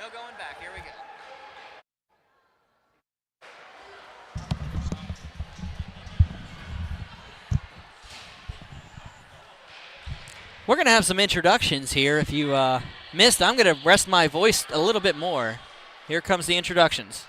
No going back. Here we go. We're going to have some introductions here. If you missed, I'm going to rest my voice a little bit more. Here comes the introductions.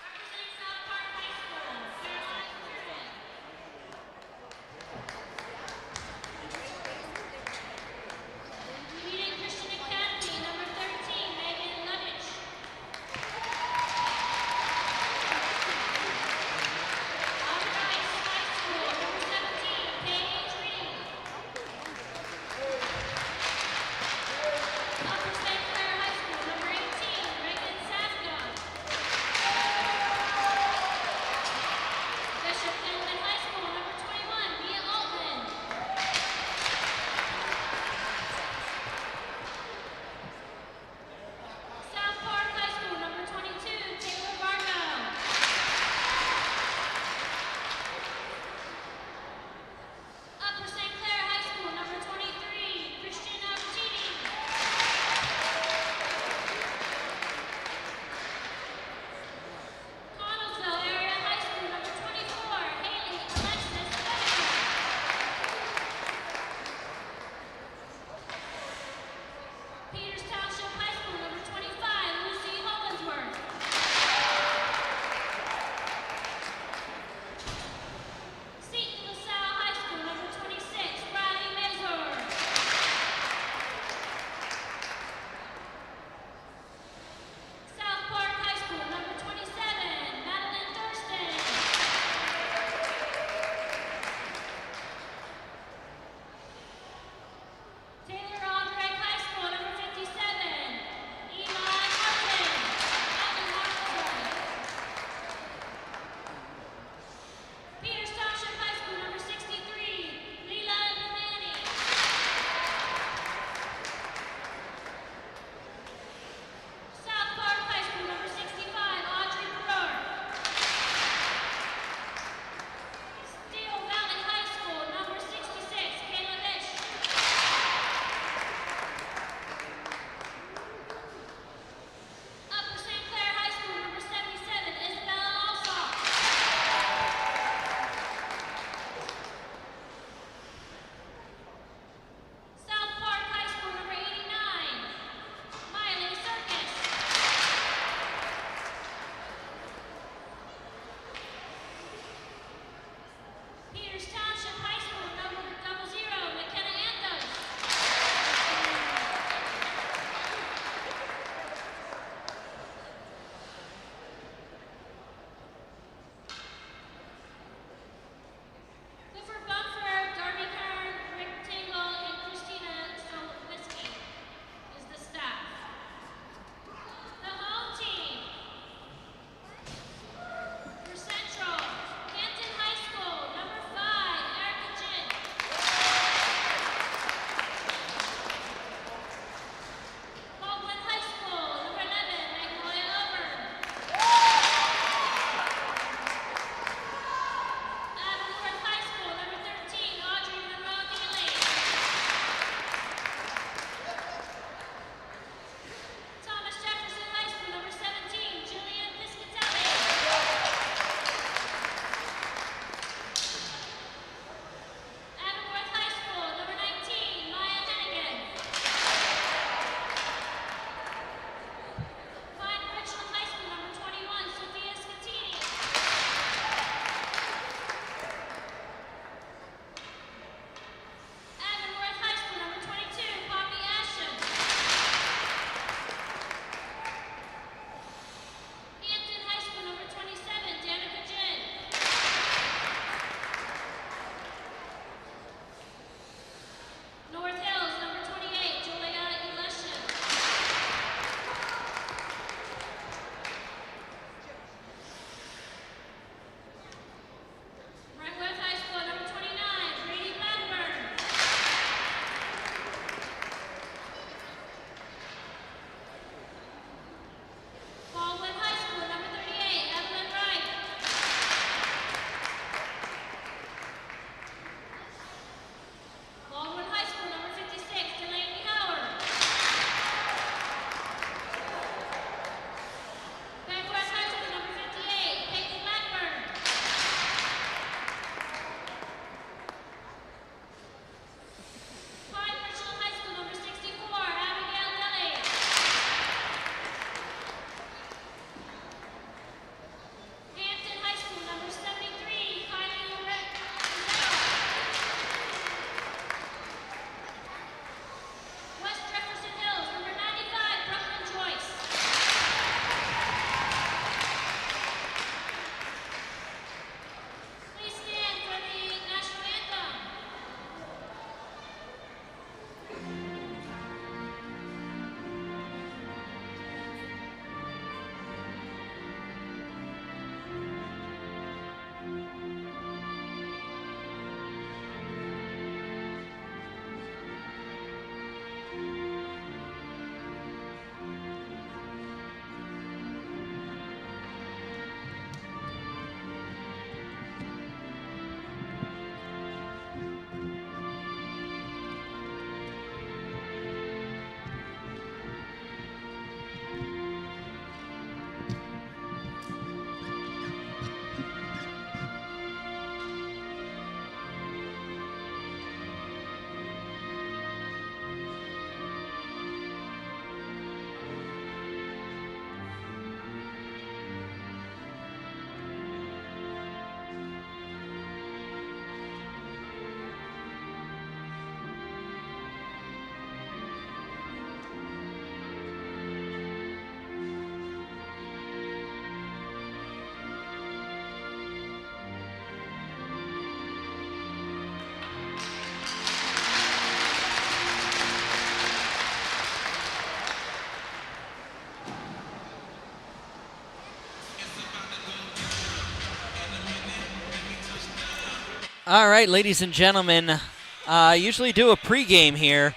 All right, ladies and gentlemen, I usually do a pregame here,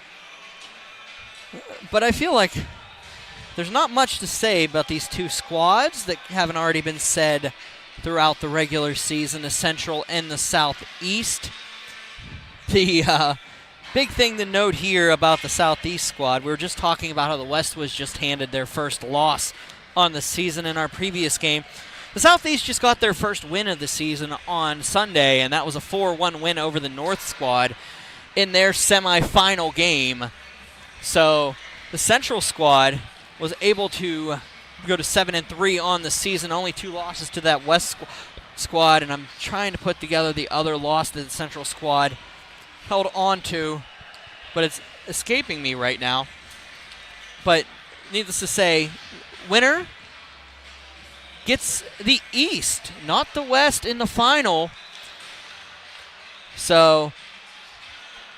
but I feel like there's not much to say about these two squads that haven't already been said throughout the regular season, the Central and the Southeast. The big thing to note here about the Southeast squad, we were just talking about how the West was just handed their first loss on the season in our previous game. The Southeast just got their first win of the season on Sunday, and that was a 4-1 win over the North squad in their semifinal game. So the Central squad was able to go to 7-3 on the season, only 2 losses to that West squad, and I'm trying to put together the other loss that the Central squad held on to, but it's escaping me right now. But needless to say, winner gets the East, not the West in the final. So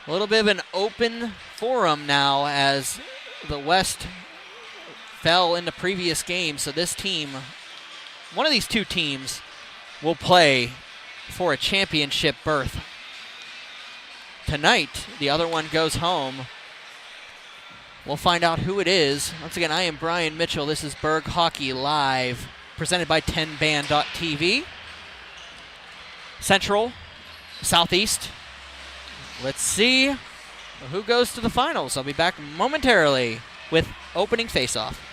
a little bit of an open forum now as the West fell in the previous game. So this team, one of these two teams, will play for a championship berth tonight. The other one goes home. We'll find out who it is. Once again, I am Brian Mitchell. This is Berg Hockey Live, presented by 10band.tv. Central, Southeast. Let's see who goes to the finals. I'll be back momentarily with opening face-off.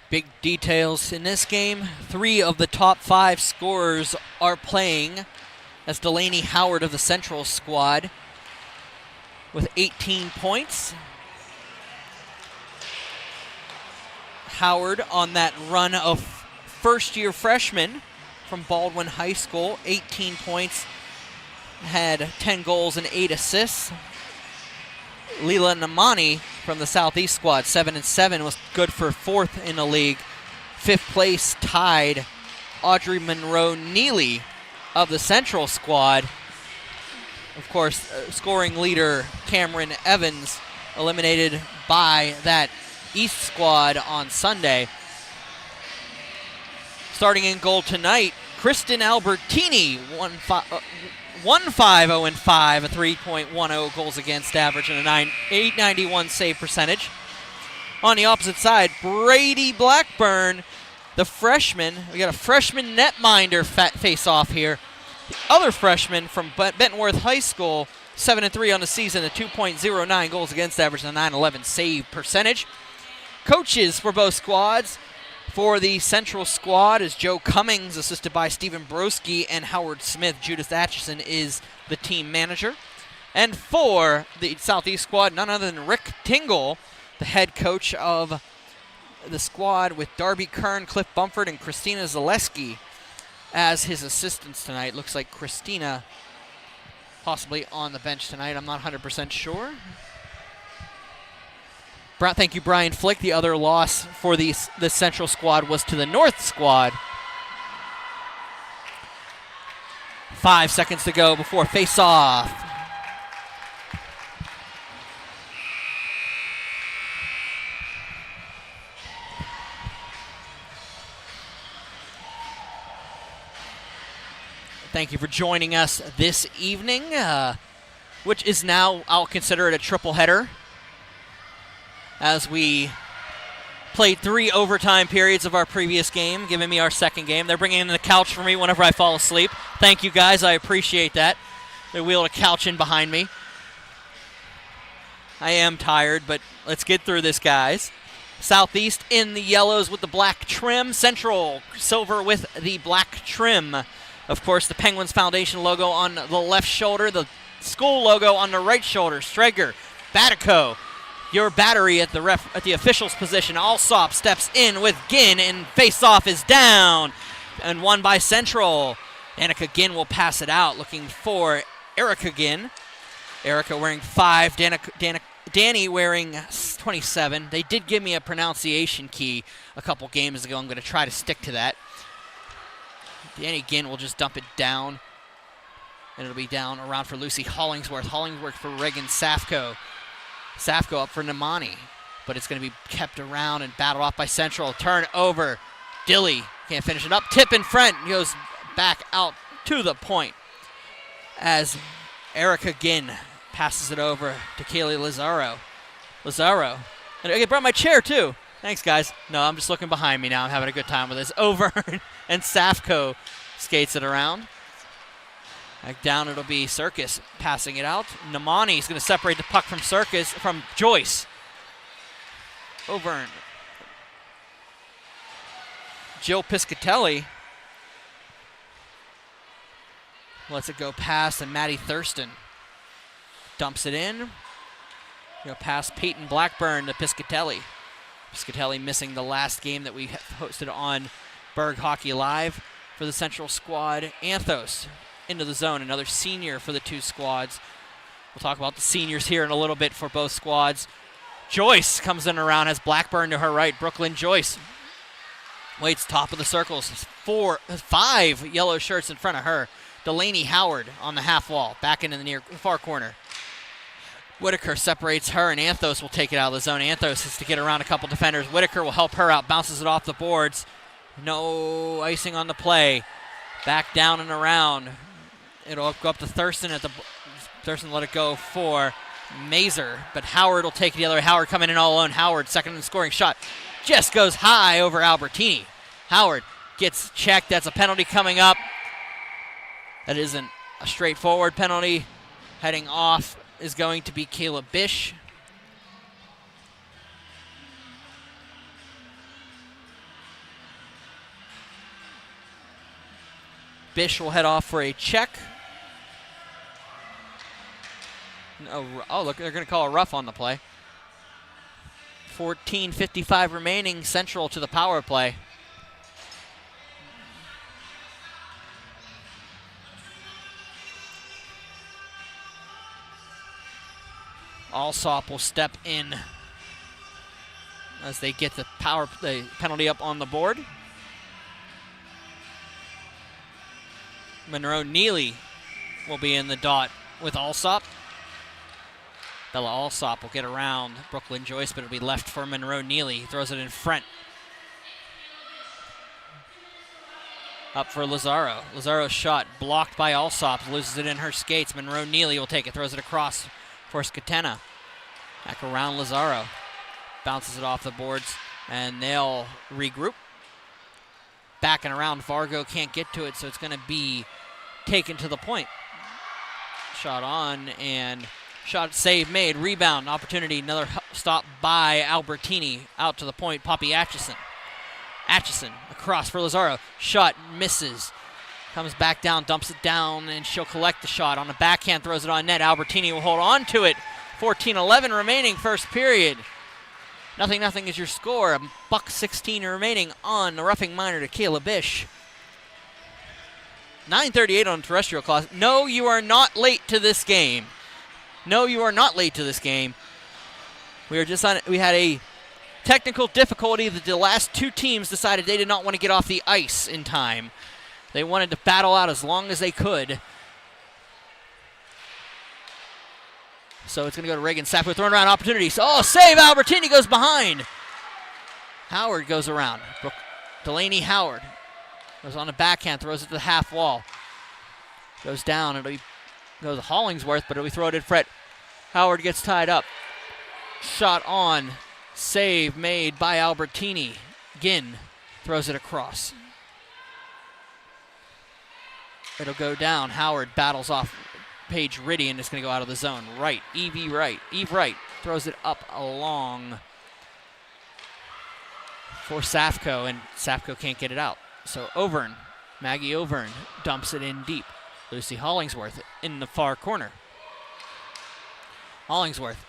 Big details in this game. 3 of the top 5 scorers are playing, as Delaney Howard of the Central squad with 18 points. Howard on that run of first-year freshmen from Baldwin High School, 18 points, had 10 goals and 8 assists. Leela Namani from the Southeast squad, 7-7, was good for 4th in the league. 5th place tied Audrey Monroe Neely of the Central squad. Of course, scoring leader Cameron Evans eliminated by that East squad on Sunday. Starting in goal tonight, Kristen Albertini, 1-5-0-5, a 3.10 goals against average and a 891 save percentage. On the opposite side, Brady Blackburn, the freshman. We got a freshman netminder face-off here. The other freshman from Bentworth High School, 7-3 on the season, a 2.09 goals against average and a 911 save percentage. Coaches for both squads. For the Central squad is Joe Cummings, assisted by Stephen Broski and Howard Smith. Judith Atchison is the team manager. And for the Southeast squad, none other than Rick Tingle, the head coach of the squad, with Darby Kern, Cliff Bumford, and Christina Zaleski as his assistants tonight. Looks like Christina possibly on the bench tonight. I'm not 100% sure. Thank you, Brian Flick. The other loss for the Central squad was to the North squad. 5 seconds to go before face-off. Thank you for joining us this evening, which is now, I'll consider it a triple header, as we played 3 overtime periods of our previous game, giving me our second game. They're bringing in the couch for me whenever I fall asleep. Thank you, guys. I appreciate that. They wheeled a couch in behind me. I am tired, but let's get through this, guys. Southeast in the yellows with the black trim. Central silver with the black trim. Of course, the Penguins Foundation logo on the left shoulder, the school logo on the right shoulder. Strager, Batico, your battery at the official's position. Alsop steps in with Ginn, and face-off is down and won by Central. Annika Ginn will pass it out, looking for Erica Ginn. Erica wearing 5, Danny wearing 27. They did give me a pronunciation key a couple games ago. I'm going to try to stick to that. Danny Ginn will just dump it down, and it'll be down around for Lucy Hollingsworth. Hollingsworth for Reagan Safko. Safko up for Namani, but it's going to be kept around and battled off by Central. Turn over. Dilly can't finish it up. Tip in front. Goes back out to the point as Erica Ginn passes it over to Kaylee Lazaro. And I brought my chair too. Thanks, guys. No, I'm just looking behind me now. I'm having a good time with this. Over and Safko skates it around. Back down, it'll be Circus passing it out. Namani is going to separate the puck from Joyce. Over. Jill Piscatelli lets it go past, and Maddie Thurston dumps it in. Past Peyton Blackburn to Piscatelli. Piscatelli missing the last game that we hosted on Berg Hockey Live for the Central squad. Anthos into the zone, another senior for the two squads. We'll talk about the seniors here in a little bit for both squads. Joyce comes in around, has Blackburn to her right. Brooklyn Joyce waits top of the circles. 5 yellow shirts in front of her. Delaney Howard on the half wall, back into the far corner. Whitaker separates her, and Anthos will take it out of the zone. Anthos has to get around a couple defenders. Whitaker will help her out, bounces it off the boards. No icing on the play. Back down and around. It'll go up to Thurston. Thurston let it go for Mazer, but Howard will take it the other way. Howard coming in all alone. Howard, second in scoring shot. Just goes high over Albertini. Howard gets checked. That's a penalty coming up. That isn't a straightforward penalty. Heading off is going to be Kayla Bish. Bish will head off for a check. Oh, look, they're going to call a rough on the play. 14:55 remaining, Central to the power play. Alsop will step in as they get the penalty up on the board. Monroe Neely will be in the dot with Alsop. Bella Alsop will get around Brooklyn Joyce, but it'll be left for Monroe Neely. He throws it in front. Up for Lazaro. Lazaro's shot blocked by Alsop, loses it in her skates. Monroe Neely will take it, throws it across for Scatena. Back around Lazaro. Bounces it off the boards, and they'll regroup. Back and around, Vargo can't get to it, so it's going to be taken to the point. Shot on, and shot save made. Rebound opportunity, another stop by Albertini. Out to the point, Poppy Atchison. Atchison across for Lazaro. Shot misses. Comes back down, dumps it down, and she'll collect the shot. On the backhand, throws it on net. Albertini will hold on to it. 14:11 remaining, first period. 0-0 is your score. $1:16 remaining on the roughing minor to Kayla Bish. 9:38 on terrestrial clock. No, you are not late to this game. No, you are not late to this game. We had a technical difficulty that the last two teams decided they did not want to get off the ice in time. They wanted to battle out as long as they could. So it's going to go to Reagan Sappho, throwing around opportunities. Oh, save! Albertini goes behind. Howard goes around. Delaney Howard goes on the backhand, throws it to the half wall. Goes down. Goes to Hollingsworth, but it'll be thrown in front. Howard gets tied up. Shot on. Save made by Albertini. Ginn throws it across. It'll go down. Howard battles off Paige Riddy, and it's going to go out of the zone. Right. Eve Wright throws it up along for Safco, and Safco can't get it out. So Maggie Overn dumps it in deep. Lucy Hollingsworth in the far corner. Hollingsworth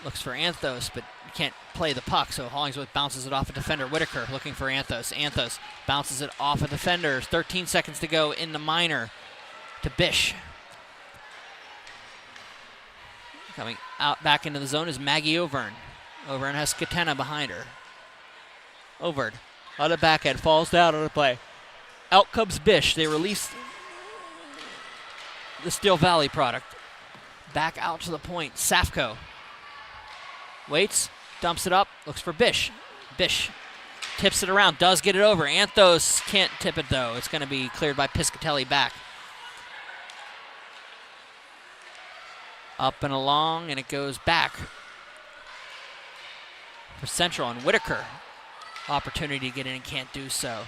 looks for Anthos, but can't play the puck, so Hollingsworth bounces it off a defender. Whitaker looking for Anthos. Anthos bounces it off a defender. 13 seconds to go in the minor to Bish. Coming out back into the zone is Maggie Overn. Overn has Katena behind her. Overn on the backhand, falls down on the play. Out comes Bish. They release the Steel Valley product. Back out to the point. Safco waits, dumps it up, looks for Bish. Bish tips it around, does get it over. Anthos can't tip it though. It's going to be cleared by Piscatelli back. Up and along, and it goes back for Central, and Whitaker. Opportunity to get in and can't do so.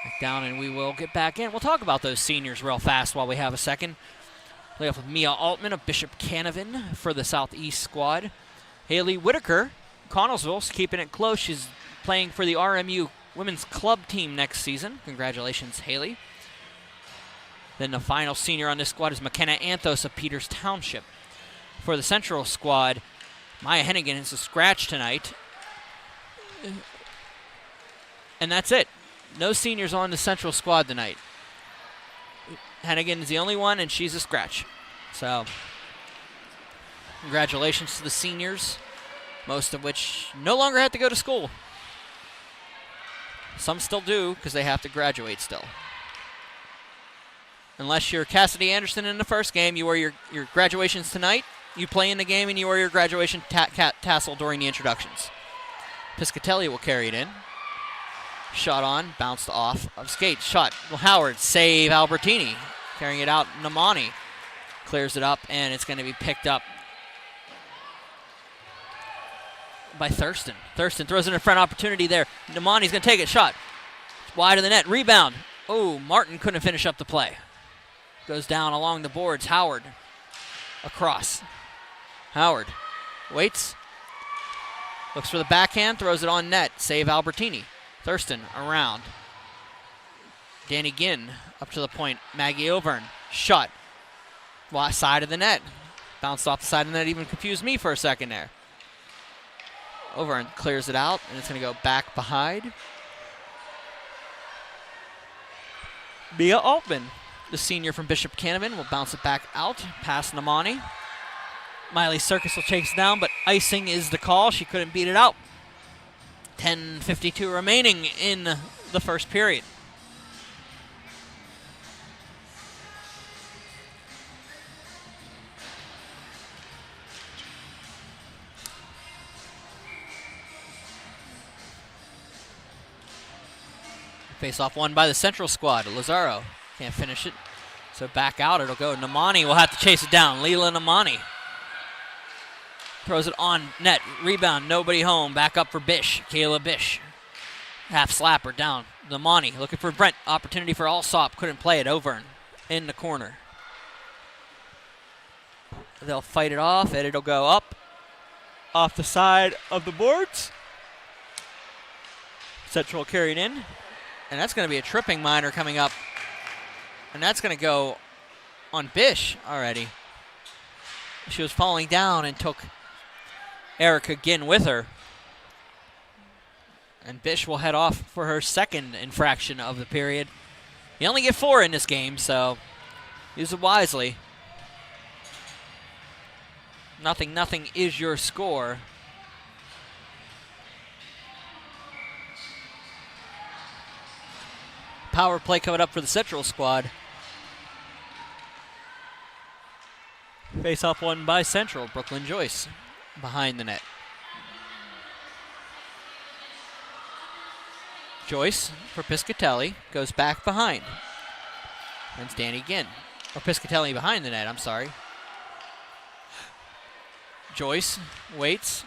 Back down, and we will get back in. We'll talk about those seniors real fast while we have a second. Play off with Mia Altman of Bishop Canavan for the Southeast squad. Haley Whitaker, Connellsville's keeping it close. She's playing for the RMU women's club team next season. Congratulations, Haley. Then the final senior on this squad is McKenna Anthos of Peters Township. For the Central squad, Maya Hennigan is a scratch tonight. And that's it. No seniors on the Central squad tonight. Hennigan is the only one, and she's a scratch. So, congratulations to the seniors, most of which no longer have to go to school. Some still do, because they have to graduate still. Unless you're Cassidy Anderson in the first game, you wear your graduations tonight. You play in the game, and you wear your graduation tassel during the introductions. Piscatelli will carry it in. Shot on, bounced off of skate. Shot, well, Howard, save Albertini. Carrying it out, Namani clears it up, and it's going to be picked up by Thurston. Thurston throws it in front, opportunity there. Namani's going to take it, shot. Wide of the net, rebound. Oh, Martin couldn't finish up the play. Goes down along the boards, Howard across. Howard waits, looks for the backhand, throws it on net, save Albertini. Thurston around. Danny Ginn up to the point. Maggie Overn. Shot. Side of the net. Bounced off the side of the net. Even confused me for a second there. Overn clears it out, and it's going to go back behind. Mia Altman, the senior from Bishop Canavan, will bounce it back out past Namani. Miley Circus will chase down, but icing is the call. She couldn't beat it out. 10:52 remaining in the first period. Face-off won by the Central squad. Lazaro can't finish it, so back out it'll go. Namani will have to chase it down. Leela Namani throws it on net. Rebound, nobody home. Back up for Bish. Kayla Bish. Half slapper down. Namani looking for Brent. Opportunity for Alsop. Couldn't play it. Overn in the corner. They'll fight it off, and it'll go up off the side of the boards. Central carried in. And that's going to be a tripping minor coming up. And that's going to go on Bish already. She was falling down and took Erica Ginn with her. And Bish will head off for her second infraction of the period. You only get 4 in this game, so use it wisely. 0-0 is your score. Power play coming up for the Central squad. Face-off won by Central. Brooklyn Joyce behind the net. Joyce for Piscatelli, goes back behind. And it's Danny Ginn. Or Piscatelli behind the net, I'm sorry. Joyce waits,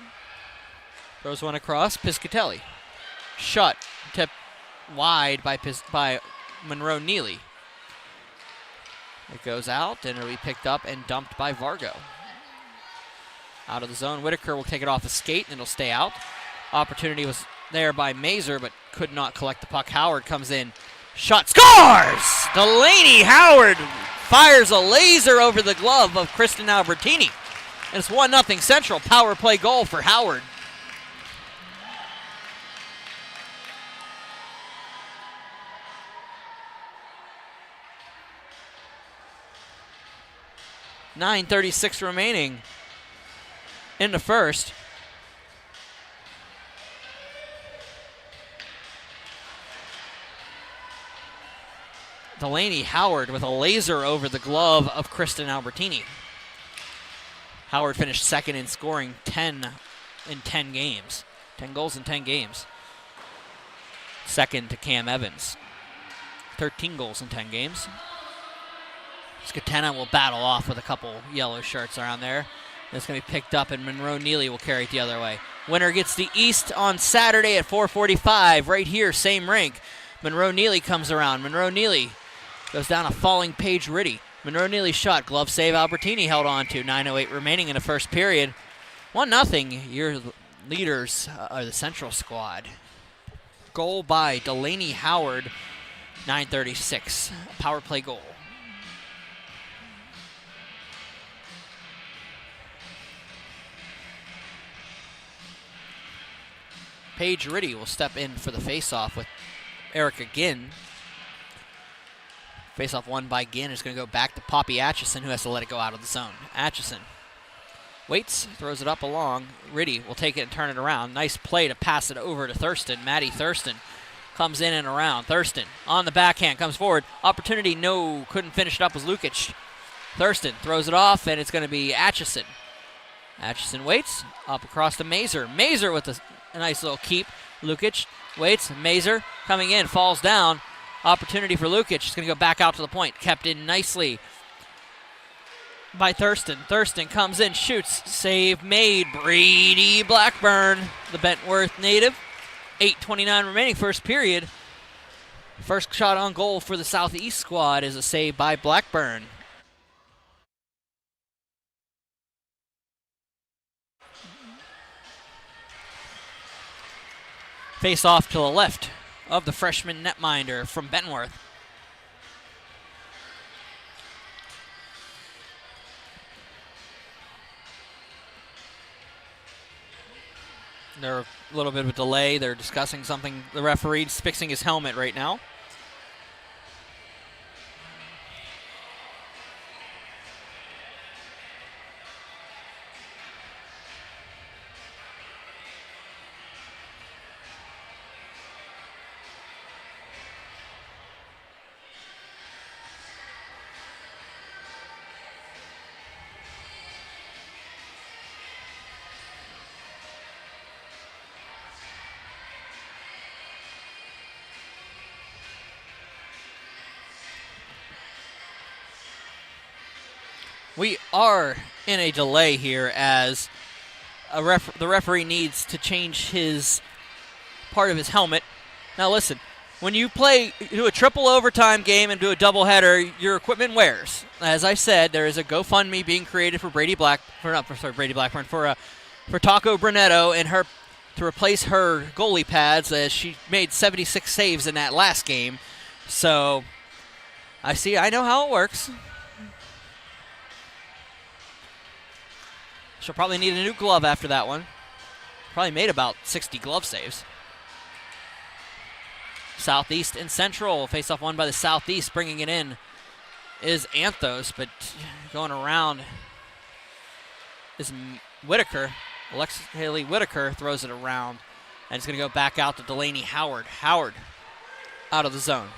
throws one across, Piscatelli. Shot, tipped wide by Monroe Neely. It goes out, and it'll be picked up and dumped by Vargo. Out of the zone, Whitaker will take it off the skate, and it'll stay out. Opportunity was there by Mazer, but could not collect the puck. Howard comes in, shot, scores! Delaney Howard fires a laser over the glove of Kristen Albertini. And it's 1-0 Central. Power play goal for Howard. .936 remaining in the first. Delaney Howard with a laser over the glove of Kristen Albertini. Howard finished second in scoring 10 in 10 games. 10 goals in 10 games. Second to Cam Evans. 13 goals in 10 games. Scatena will battle off with a couple yellow shirts around there. It's going to be picked up, and Monroe Neely will carry it the other way. Winner gets the East on Saturday at 4:45, right here, same rink. Monroe Neely comes around. Monroe Neely goes down a falling Paige Riddy. Monroe Neely shot, glove save, Albertini held on to. 9:08 remaining in the first period. 1-0, your leaders are the Central squad. Goal by Delaney Howard, 9:36, power play goal. Paige Riddy will step in for the face-off with Erica Ginn. Face-off won by Ginn is going to go back to Poppy Atchison, who has to let it go out of the zone. Atchison waits, throws it up along. Riddy will take it and turn it around. Nice play to pass it over to Thurston. Maddie Thurston comes in and around. Thurston on the backhand, comes forward. Opportunity, no, couldn't finish it up, was Lukic. Thurston throws it off, and it's going to be Atchison. Atchison waits, up across to Mazer. Mazer with a nice little keep. Lukic waits. Mazer coming in, falls down. Opportunity for Lukic. He's going to go back out to the point. Kept in nicely by Thurston. Thurston comes in, shoots. Save made. Brady Blackburn, the Bentworth native. 8:29 remaining, first period. First shot on goal for the Southeast squad is a save by Blackburn. Face off to the left of the freshman netminder from Bentworth. There's a little bit of a delay. They're discussing something. The referee's fixing his helmet right now. We are in a delay here as the referee needs to change his part of his helmet. Now listen, when you do a triple overtime game and do a doubleheader, your equipment wears. As I said, there is a GoFundMe being created for for Taco Brunetto and her to replace her goalie pads, as she made 76 saves in that last game. So I know how it works. She'll probably need a new glove after that one. Probably made about 60 glove saves. Southeast and Central. Face-off won by the Southeast. Bringing it in is Anthos, but going around is Whitaker. Alexis Haley Whitaker throws it around, and it's going to go back out to Delaney Howard. Howard out of the zone.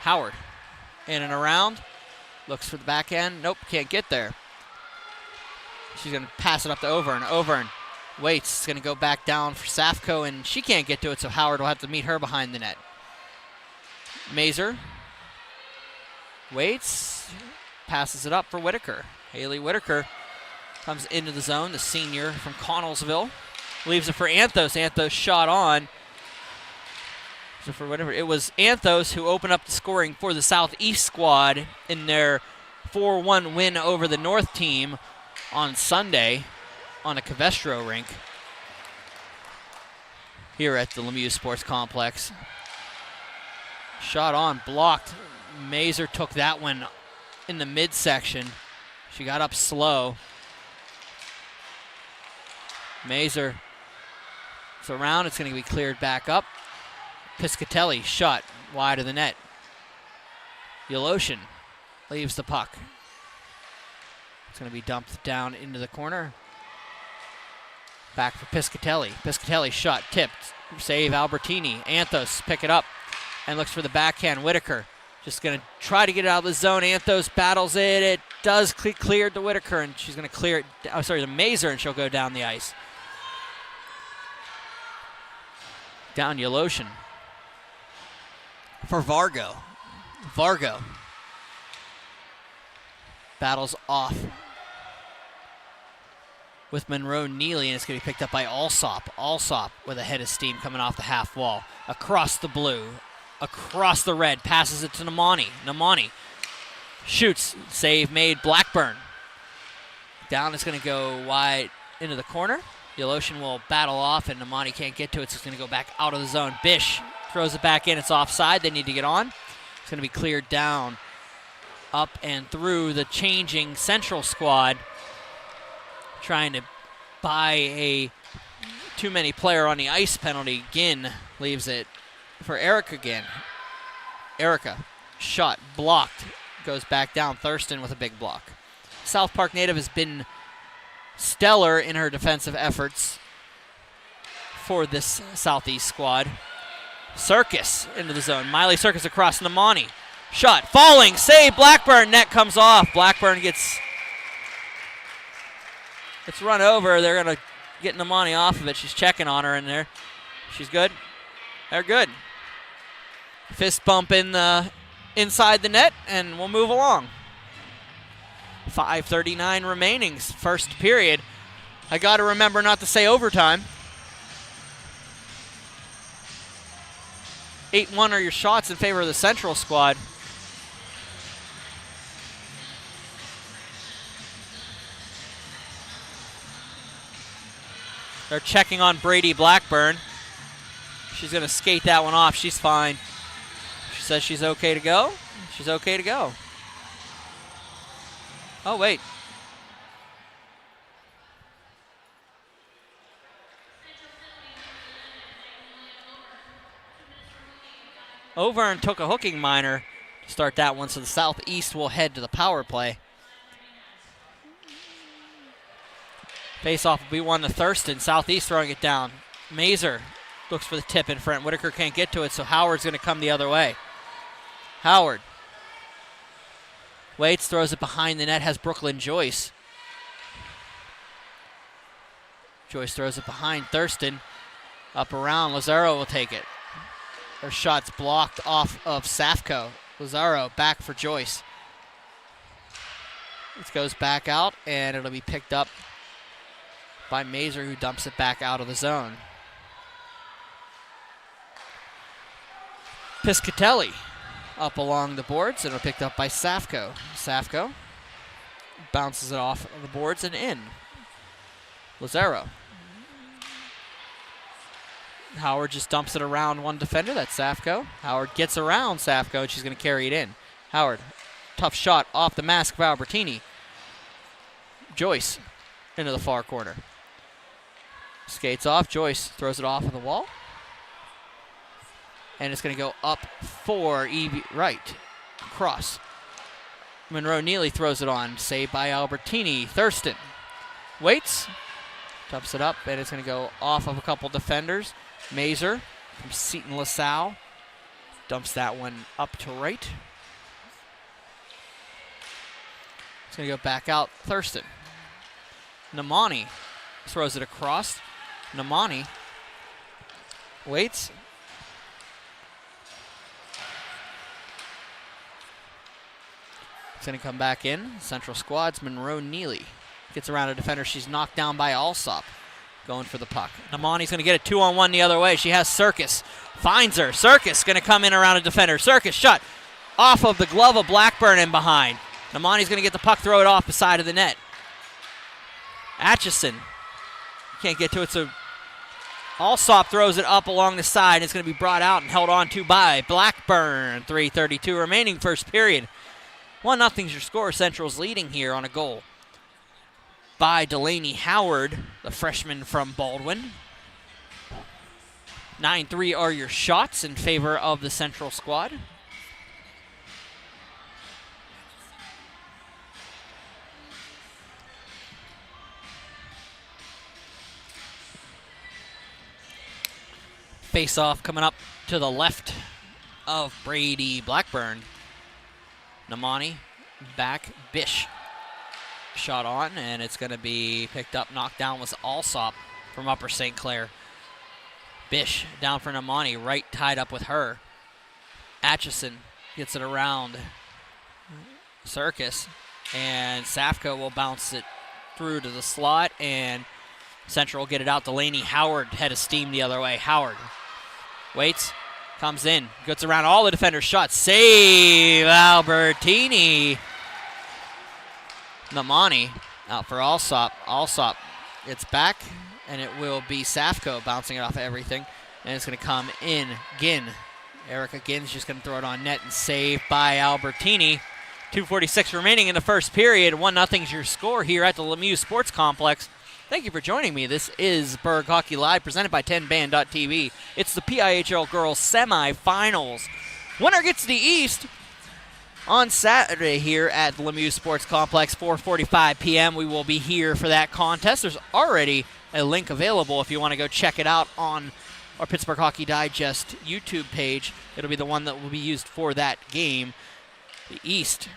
Howard in and around. Looks for the back end. Nope, can't get there. She's going to pass it up to Overn. Overn waits. It's going to go back down for Safko, and she can't get to it, so Howard will have to meet her behind the net. Mazer waits. Passes it up for Whitaker. Haley Whitaker comes into the zone, the senior from Connellsville. Leaves it for Anthos. Anthos shot on. So for whatever, it was Anthos who opened up the scoring for the Southeast squad in their 4-1 win over the North team on Sunday on a Covestro rink here at the Lemieux Sports Complex. Shot on, blocked. Mazer took that one in the midsection. She got up slow. Mazer is around. It's going to be cleared back up. Piscatelli shot wide of the net. Yoloshin leaves the puck. It's going to be dumped down into the corner. Back for Piscatelli. Piscatelli shot tipped. Save Albertini. Anthos pick it up and looks for the backhand. Whitaker just going to try to get it out of the zone. Anthos battles it. It does clear to Whitaker, and she's going to clear it. Oh, sorry, to Mazer, and she'll go down the ice. Down Yoloshin. For Vargo. Vargo battles off with Monroe Neely, and it's going to be picked up by Alsop. Alsop with a head of steam coming off the half wall. Across the blue, across the red, passes it to Namani. Namani shoots, save made, Blackburn. Down, it's going to go wide into the corner. Yoloshin will battle off, and Namani can't get to it, so it's going to go back out of the zone. Bish throws it back in. It's offside. They need to get on. It's going to be cleared down, up and through the changing Central squad, trying to buy a too many player on the ice penalty. Ginn leaves it for Erica Ginn. Erica, shot, blocked, goes back down. Thurston with a big block. South Park native has been stellar in her defensive efforts for this Southeast squad. Circus into the zone. Miley Circus across Namani. Shot, falling, save, Blackburn. Net comes off. Blackburn gets run over. They're going to get Namani off of it. She's checking on her in there. She's good. They're good. Fist bump in the inside the net, and we'll move along. 5:39 remaining, first period. I got to remember not to say overtime. 8-1 are your shots in favor of the Central squad. They're checking on Brady Blackburn. She's going to skate that one off. She's fine. She says she's okay to go. She's okay to go. Oh, wait. Overn took a hooking minor to start that one, so the Southeast will head to the power play. Face-off will be one to Thurston. Southeast throwing it down. Mazer looks for the tip in front. Whitaker can't get to it, so Howard's going to come the other way. Howard waits, throws it behind the net, has Brooklyn Joyce. Joyce throws it behind Thurston. Up around, Lazaro will take it. Her shot's blocked off of Safko. Lazaro back for Joyce. It goes back out, and it'll be picked up by Mazer, who dumps it back out of the zone. Piscatelli up along the boards, and it'll be picked up by Safko. Safko bounces it off of the boards and in. Lazaro. Howard just dumps it around one defender. That's Safko. Howard gets around Safko, and she's going to carry it in. Howard, tough shot off the mask of Albertini. Joyce into the far corner. Skates off. Joyce throws it off of the wall. And it's going to go up for Evie right. Cross. Monroe Neely throws it on. Saved by Albertini. Thurston waits, dumps it up, and it's going to go off of a couple defenders. Mazer from Seton LaSalle dumps that one up to right. It's going to go back out. Thurston. Namani throws it across. Namani waits. It's going to come back in. Central squad's Monroe Neely. Gets around a defender. She's knocked down by Alsop. Going for the puck. Namani's going to get it 2-on-1 the other way. She has Circus. Finds her. Circus going to come in around a defender. Circus shot off of the glove of Blackburn in behind. Namani's going to get the puck, throw it off the side of the net. Atchison can't get to it, so Alsop throws it up along the side. It's going to be brought out and held on to by Blackburn. 3:32 remaining first period. 1-0's your score. Central's leading here on a goal by Delaney Howard, the freshman from Baldwin. 9-3 are your shots in favor of the Central squad. Face-off coming up to the left of Brady Blackburn. Namani back, Bish. Shot on, and it's going to be picked up. Knocked down was Alsop from Upper St. Clair. Bish down for Namani, right tied up with her. Atchison gets it around Circus, and Safka will bounce it through to the slot, and Central will get it out. Delaney Howard head of steam the other way. Howard waits, comes in, gets around all the defenders' shots. Save Albertini. Namani out for Alsop. Alsop gets back, and it will be Safko bouncing it off of everything. And it's going to come in. Ginn. Erica Ginn's just going to throw it on net and save by Albertini. 2:46 remaining in the first period. 1-0's your score here at the Lemieux Sports Complex. Thank you for joining me. This is Berg Hockey Live, presented by 10band.tv. It's the PIHL Girls Semifinals. Winner gets the East on Saturday here at the Lemieux Sports Complex, 4:45 p.m. We will be here for that contest. There's already a link available if you want to go check it out on our Pittsburgh Hockey Digest YouTube page. It'll be the one that will be used for that game. The East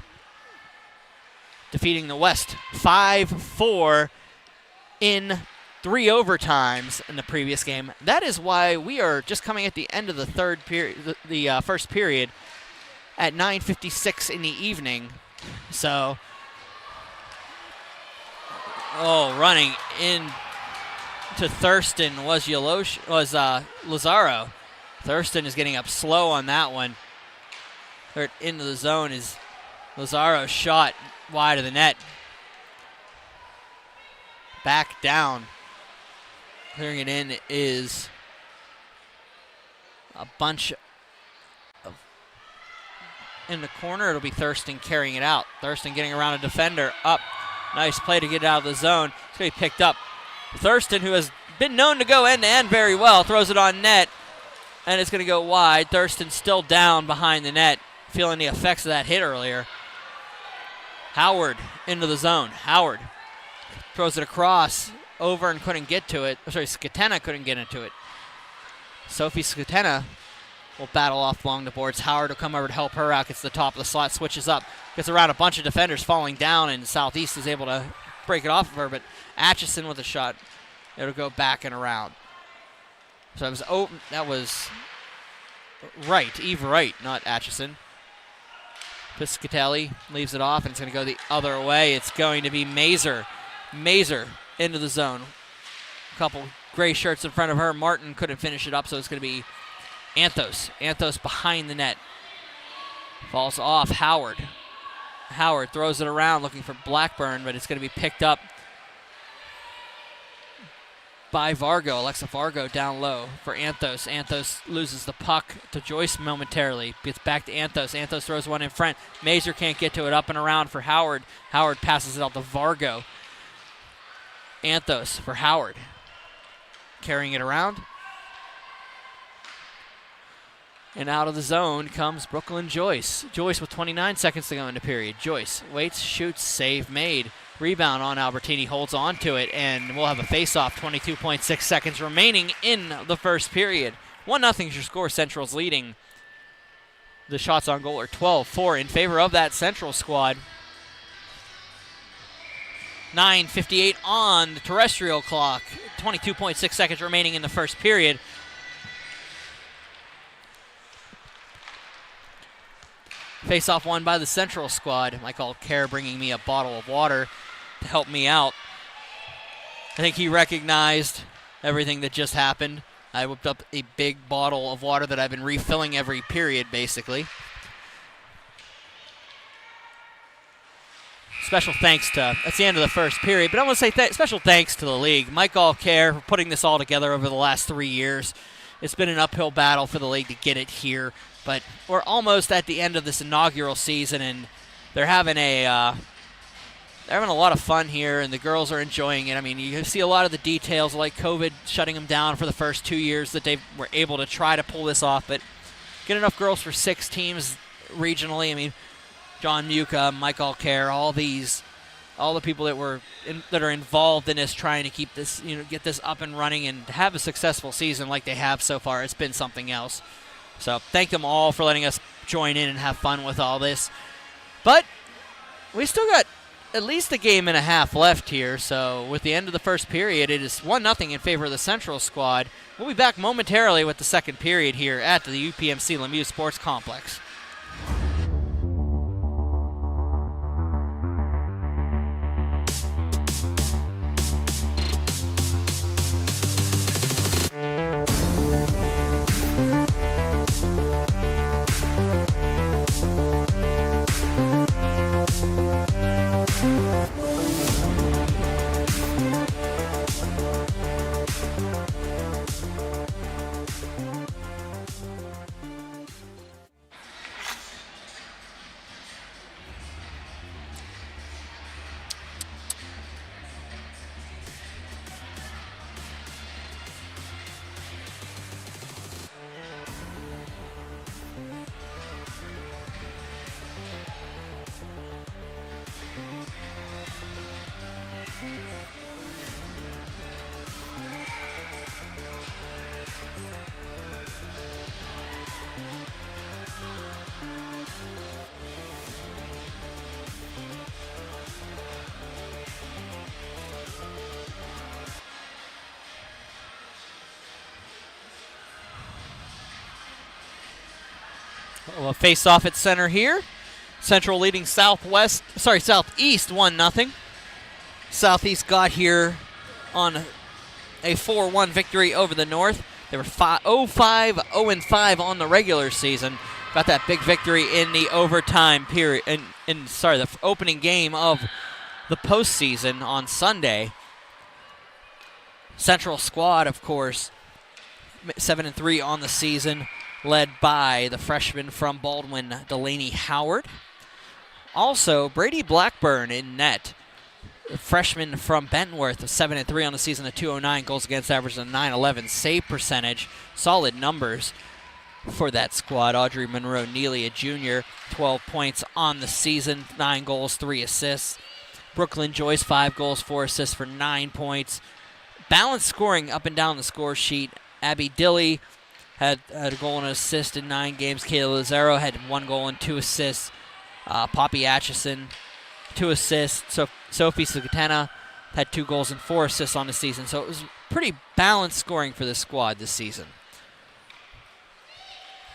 defeating the West 5-4 in 3 overtimes in the previous game. That is why we are just coming at the end of the third period, the first period, at 9:56 in the evening. So, running in to Thurston was Lazaro. Thurston is getting up slow on that one. Hurt into the zone is Lazaro's shot wide of the net. Back down. Clearing it in is a bunch of in the corner. It'll be Thurston carrying it out. Thurston getting around a defender. Up. Nice play to get it out of the zone. It's going to be picked up. Thurston, who has been known to go end-to-end very well, throws it on net, and it's going to go wide. Thurston still down behind the net, feeling the effects of that hit earlier. Howard into the zone. Howard throws it across, over and couldn't get to it. Skatena couldn't get into it. Sophie Skatena will battle off along the boards. Howard will come over to help her out, gets to the top of the slot, switches up, gets around a bunch of defenders falling down, and Southeast is able to break it off of her, but Atchison with a shot. It'll go back and around. So it was that was Wright, Eve Wright, not Atchison. Piscatelli leaves it off, and it's going to go the other way. It's going to be Mazer. Mazer into the zone. A couple gray shirts in front of her. Martin couldn't finish it up, so it's going to be Anthos. Anthos behind the net. Falls off. Howard. Howard throws it around looking for Blackburn, but it's going to be picked up by Vargo. Alexa Vargo down low for Anthos. Anthos loses the puck to Joyce momentarily. Gets back to Anthos. Anthos throws one in front. Mazer can't get to it. Up and around for Howard. Howard passes it out to Vargo. Anthos for Howard. Carrying it around. And out of the zone comes Brooklyn Joyce. Joyce with 29 seconds to go in the period. Joyce waits, shoots, save made. Rebound on Albertini, holds on to it, and we'll have a face-off. 22.6 seconds remaining in the first period. 1-0 is your score. Central's leading. The shots on goal are 12-4 in favor of that Central squad. 9:58 on the terrestrial clock. 22.6 seconds remaining in the first period. Face-off won by the Central squad. Michael Kerr bringing me a bottle of water to help me out. I think he recognized everything that just happened. I whipped up a big bottle of water that I've been refilling every period, basically. Special thanks to, that's the end of the first period, but I want to say special thanks to the league. Michael Kerr for putting this all together over the last 3 years. It's been an uphill battle for the league to get it here, but we're almost at the end of this inaugural season, and they're having a lot of fun here, and the girls are enjoying it. I mean, you see a lot of the details, like COVID shutting them down for the first 2 years that they were able to try to pull this off, but get enough girls for 6 teams regionally. I mean, John Muka, Michael Kerr, all the people that are involved in this, trying to keep this, get this up and running and have a successful season like they have so far. It's been something else. So thank them all for letting us join in and have fun with all this. But we still got at least a game and a half left here. So with the end of the first period, it is 1-0 in favor of the Central squad. We'll be back momentarily with the second period here at the UPMC Lemieux Sports Complex. We'll face off at center here. Central leading Southeast 1-0. Southeast got here on a 4-1 victory over the North. They were 0-5 on the regular season. Got that big victory in the overtime period, the opening game of the postseason on Sunday. Central squad, of course, 7-3 on the season, led by the freshman from Baldwin, Delaney Howard. Also, Brady Blackburn in net. The freshman from Bentworth, 7-3 on the season, a 209 goals against average, a 911 save percentage. Solid numbers for that squad. Audrey Monroe Neely, a junior, 12 points on the season, 9 goals, 3 assists. Brooklyn Joyce, 5 goals, 4 assists for 9 points. Balanced scoring up and down the score sheet. Abby Dilley had a goal and an assist in 9 games. Kayla Lazaro had 1 goal and 2 assists. Poppy Atchison, 2 assists. So Sophie Sugatena had 2 goals and 4 assists on the season. So it was pretty balanced scoring for this squad this season.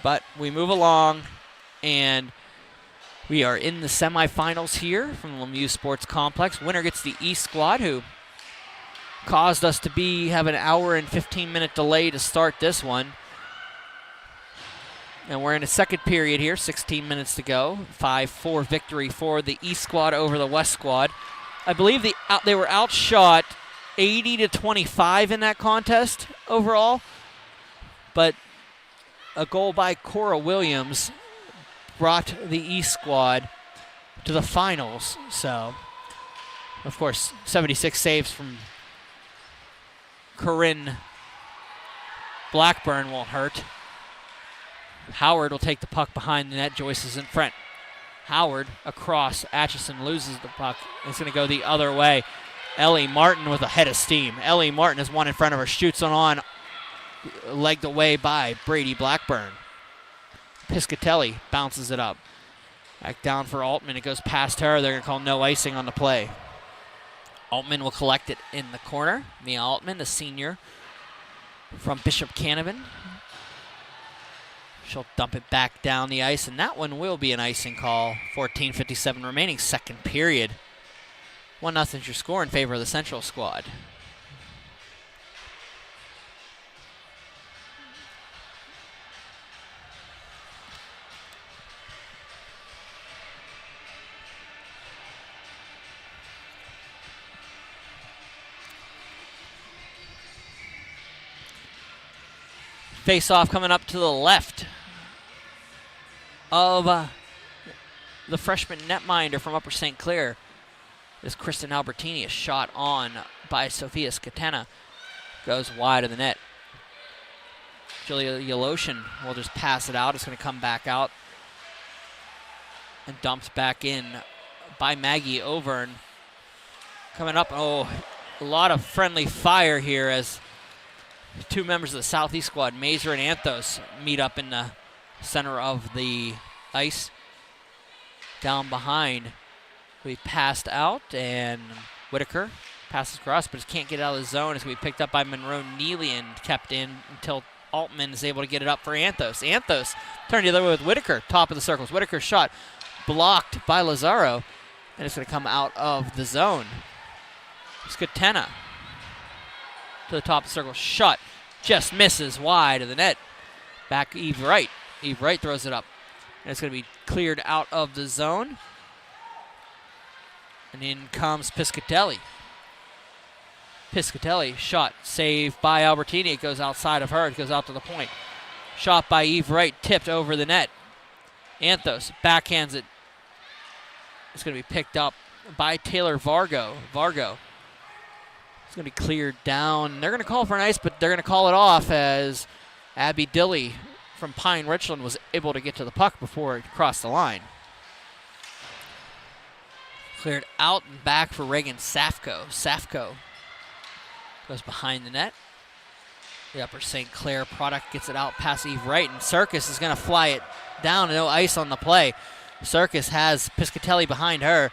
But we move along, and we are in the semifinals here from the Lemieux Sports Complex. Winner gets the East squad, who caused us to have an hour and 15-minute delay to start this one. And we're in a second period here, 16 minutes to go. 5-4 victory for the East squad over the West squad. I believe they were outshot 80-25 in that contest overall. But a goal by Cora Williams brought the East squad to the finals. So, of course, 76 saves from Corinne Blackburn won't hurt. Howard will take the puck behind the net. Joyce is in front. Howard across. Atchison loses the puck. It's going to go the other way. Ellie Martin with a head of steam. Ellie Martin is one in front of her. Shoots on. Legged away by Brady Blackburn. Piscatelli bounces it up. Back down for Altman. It goes past her. They're going to call no icing on the play. Altman will collect it in the corner. Mia Altman, the senior from Bishop Canavan. She'll dump it back down the ice, and that one will be an icing call. 14:57 remaining, second period. 1-0 your score in favor of the Central squad. Face-off coming up to the left of the freshman netminder from Upper St. Clair. This Kristen Albertini is shot on by Sophia Scatena. Goes wide of the net. Julia Yeloshin will just pass it out. It's going to come back out and dumped back in by Maggie Overn. Coming up, a lot of friendly fire here as two members of the Southeast squad, Mazer and Anthos, meet up in the center of the ice. Down behind, we passed out, and Whitaker passes across, but just can't get out of the zone. It's going to be picked up by Monroe Neely and kept in until Altman is able to get it up for Anthos. Anthos turned the other way with Whitaker, top of the circles. Whitaker's shot blocked by Lazaro, and it's going to come out of the zone. Scatena to the top of the circle, shot, just misses wide of the net. Back Eve Wright. Eve Wright throws it up, and it's going to be cleared out of the zone. And in comes Piscatelli. Piscatelli, shot, saved by Albertini. It goes outside of her. It goes out to the point. Shot by Eve Wright, tipped over the net. Anthos backhands it. It's going to be picked up by Taylor Vargo. It's going to be cleared down. They're going to call for an ice, but they're going to call it off as Abby Dilly from Pine Richland was able to get to the puck before it crossed the line. Cleared out and back for Reagan Safko. Safko goes behind the net. The Upper St. Clair product gets it out past Eve Wright, and Circus is going to fly it down. No ice on the play. Circus has Piscatelli behind her.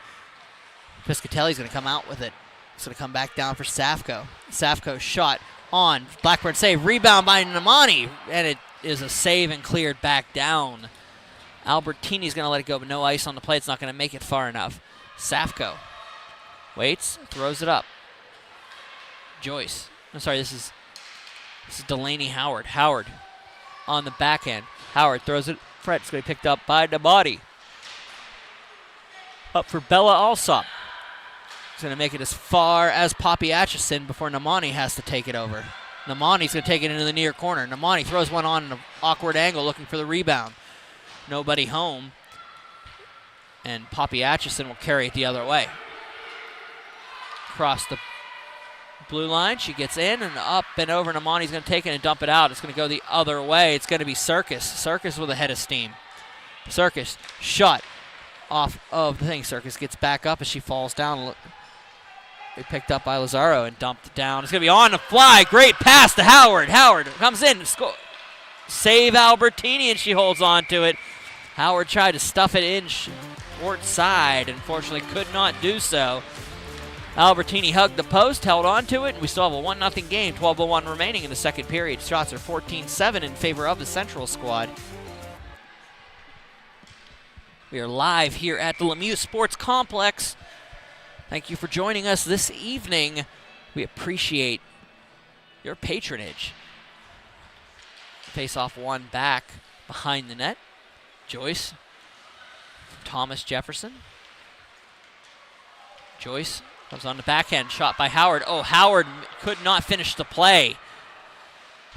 Piscatelli's going to come out with it. It's going to come back down for Safko. Safko shot on. Blackburn save. Rebound by Namani. And it is a save and cleared back down. Albertini's going to let it go, but no ice on the play. It's not going to make it far enough. Safko waits, throws it up. Joyce. I'm sorry, this is Delaney Howard. Howard on the backhand. Howard throws it. Fred's going to be picked up by Damati. Up for Bella Alsop. He's going to make it as far as Poppy Atchison before Namani has to take it over. Namani's going to take it into the near corner. Namani throws one on an awkward angle looking for the rebound. Nobody home. And Poppy Atchison will carry it the other way. Across the blue line, she gets in and up and over. Namani's going to take it and dump it out. It's going to go the other way. It's going to be Circus. Circus with a head of steam. Circus shot off of the thing. Circus gets back up as she falls down. They picked up by Lazaro and dumped down. It's going to be on the fly. Great pass to Howard. Howard comes in. Save Albertini, and she holds on to it. Howard tried to stuff it in short side. Unfortunately, could not do so. Albertini hugged the post, held on to it, and we still have a 1-0 game. 12:01 remaining in the second period. Shots are 14-7 in favor of the Central squad. We are live here at the Lemieux Sports Complex. Thank you for joining us this evening. We appreciate your patronage. Face-off one back behind the net. Joyce. Thomas Jefferson. Joyce comes on the backhand. Shot by Howard. Oh, Howard could not finish the play.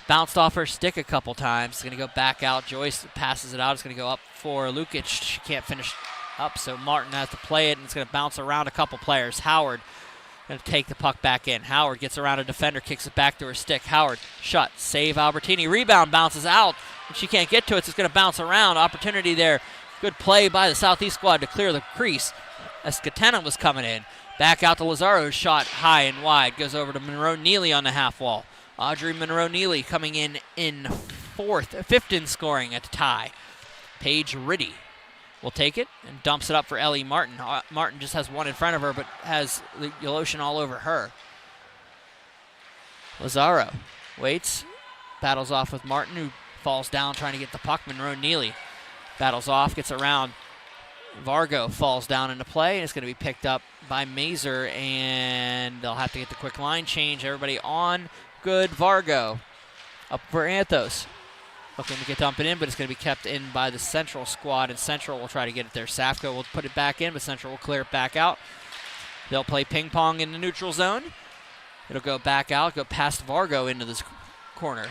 Bounced off her stick a couple times. It's going to go back out. Joyce passes it out. It's going to go up for Lukic. She can't finish up, so Martin has to play it, and it's going to bounce around a couple players. Howard going to take the puck back in. Howard gets around a defender, kicks it back to her stick. Howard, shot, save Albertini. Rebound bounces out, and she can't get to it, so it's going to bounce around. Opportunity there Good play by the Southeast squad to clear the crease as Katana was coming in. Back out to Lazaro, shot high and wide. Goes over to Monroe-Neely on the half wall. Audrey Monroe-Neely coming in fifth in scoring at the tie. Paige Riddy will take it and dumps it up for Ellie Martin. Martin just has one in front of her, but has the lotion all over her. Lazaro waits, battles off with Martin, who falls down trying to get the puck. Monroe-Neely battles off, gets around. Vargo falls down into play, and it's going to be picked up by Mazer, and they'll have to get the quick line change. Everybody on. Good. Vargo up for Anthos. Looking to get dumped in, but it's going to be kept in by the Central squad, and Central will try to get it there. Safko will put it back in, but Central will clear it back out. They'll play ping pong in the neutral zone. It'll go back out, go past Vargo into this corner.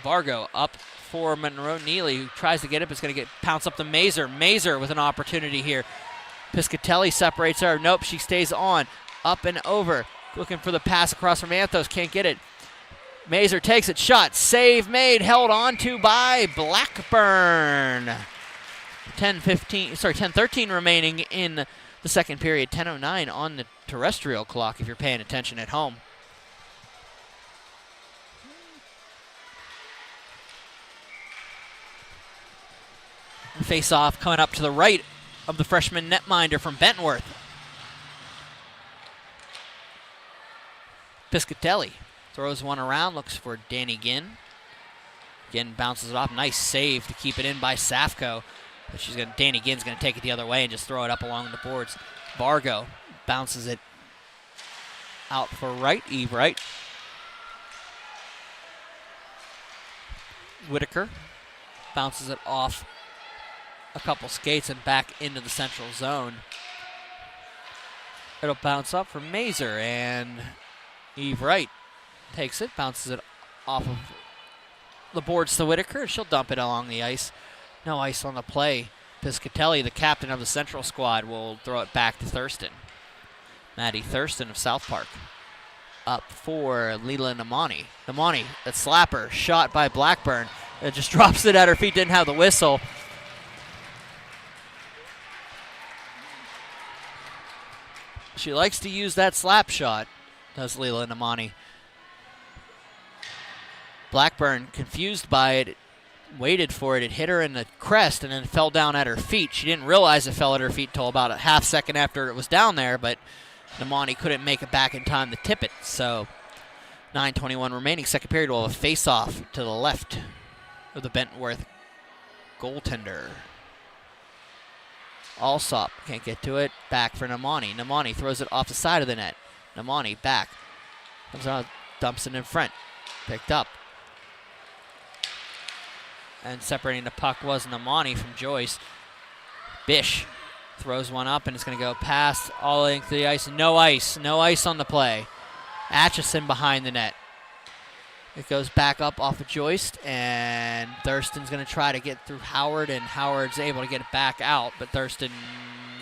Vargo up for Monroe-Neely, who tries to get it, but it's going to get pounced up to Mazer. Mazer with an opportunity here. Piscatelli separates her. Nope, she stays on. Up and over. Looking for the pass across from Anthos. Can't get it. Mazer takes it. Shot. Save made. Held on to by Blackburn. 10:13 remaining in the second period. 10:09 on the terrestrial clock if you're paying attention at home. Face off coming up to the right of the freshman netminder from Bentworth. Piscatelli throws one around, looks for Danny Ginn. Ginn bounces it off. Nice save to keep it in by Safko. But Danny Ginn's going to take it the other way and just throw it up along the boards. Vargo bounces it out for Eve Wright. Whitaker bounces it off a couple skates and back into the central zone. It'll bounce up for Mazer, and Eve Wright takes it, bounces it off of the boards to Whitaker, and she'll dump it along the ice. No ice on the play. Piscatelli, the captain of the Central squad, will throw it back to Thurston. Maddie Thurston of South Park. Up for Leela Namani. Namani, that slapper, shot by Blackburn. It just drops it at her feet, didn't have the whistle. She likes to use that slap shot, does Leela Namani. Blackburn, confused by it, waited for it. It hit her in the crest and then fell down at her feet. She didn't realize it fell at her feet until about a half second after it was down there, but Namani couldn't make it back in time to tip it. So 9:21 remaining. Second period, we'll have a face-off to the left of the Bentworth goaltender. Alsop can't get to it. Back for Namani. Namani throws it off the side of the net. Namani back. Comes out, dumps it in front. Picked up. And separating the puck was Namani from Joyce. Bish throws one up, and it's going to go past all into the ice. No ice. No ice on the play. Atchison behind the net. It goes back up off of Joyce, and Thurston's going to try to get through Howard, and Howard's able to get it back out, but Thurston's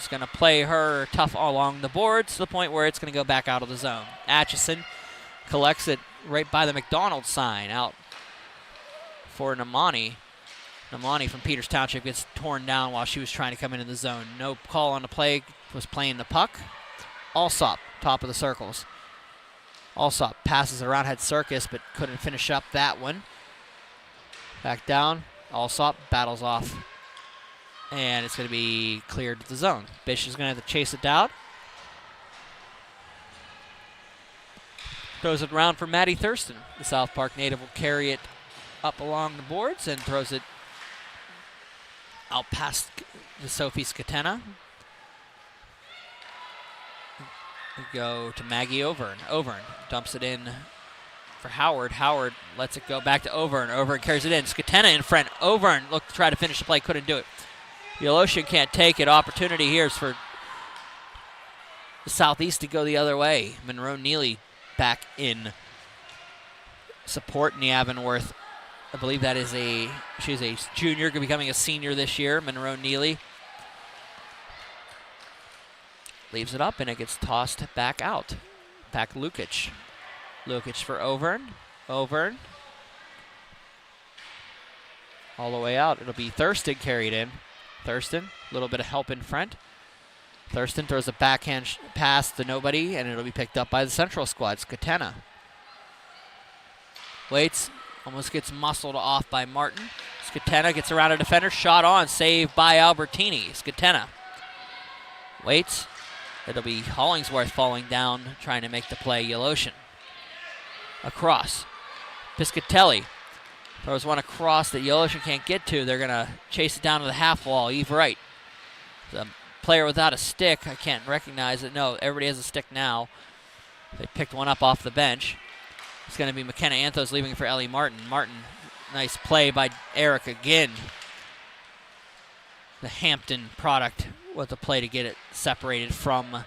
going to play her tough along the boards to the point where it's going to go back out of the zone. Atchison collects it right by the McDonald's sign out for Namani. Namani from Peters Township gets torn down while she was trying to come into the zone. No call on the play, was playing the puck. Alsop, top of the circles. Alsop passes around, had Circus, but couldn't finish up that one. Back down. Alsop battles off. And it's going to be cleared to the zone. Bish is going to have to chase it down. Throws it around for Maddie Thurston. The South Park native will carry it up along the boards and throws it out past the Sophie Scatena. We go to Maggie Overn. Overn dumps it in for Howard. Howard lets it go back to Overn. Overn carries it in. Scatena in front. Overn looked to try to finish the play, couldn't do it. Yeloshin can't take it. Opportunity here is for the Southeast to go the other way. Monroe-Neely back in support in the Avonworth. I believe that is she's a junior, becoming a senior this year, Monroe-Neely. Leaves it up, and it gets tossed back out. Back Lukic. Lukic for Overn. Overn. All the way out. It'll be Thurston carried in. Thurston, a little bit of help in front. Thurston throws a backhand pass to nobody, and it'll be picked up by the Central squad. Skatena waits, almost gets muscled off by Martin. Skatena gets around a defender, shot on, saved by Albertini. Skatena waits. It'll be Hollingsworth falling down, trying to make the play. Yeloshin across. Piscatelli throws one across that Yeloshin can't get to. They're going to chase it down to the half wall. Eve Wright, the player without a stick. I can't recognize it. No, everybody has a stick now. They picked one up off the bench. It's going to be McKenna Anthos leaving for Ellie Martin. Martin, nice play by Eric again. The Hampton product with the play to get it separated from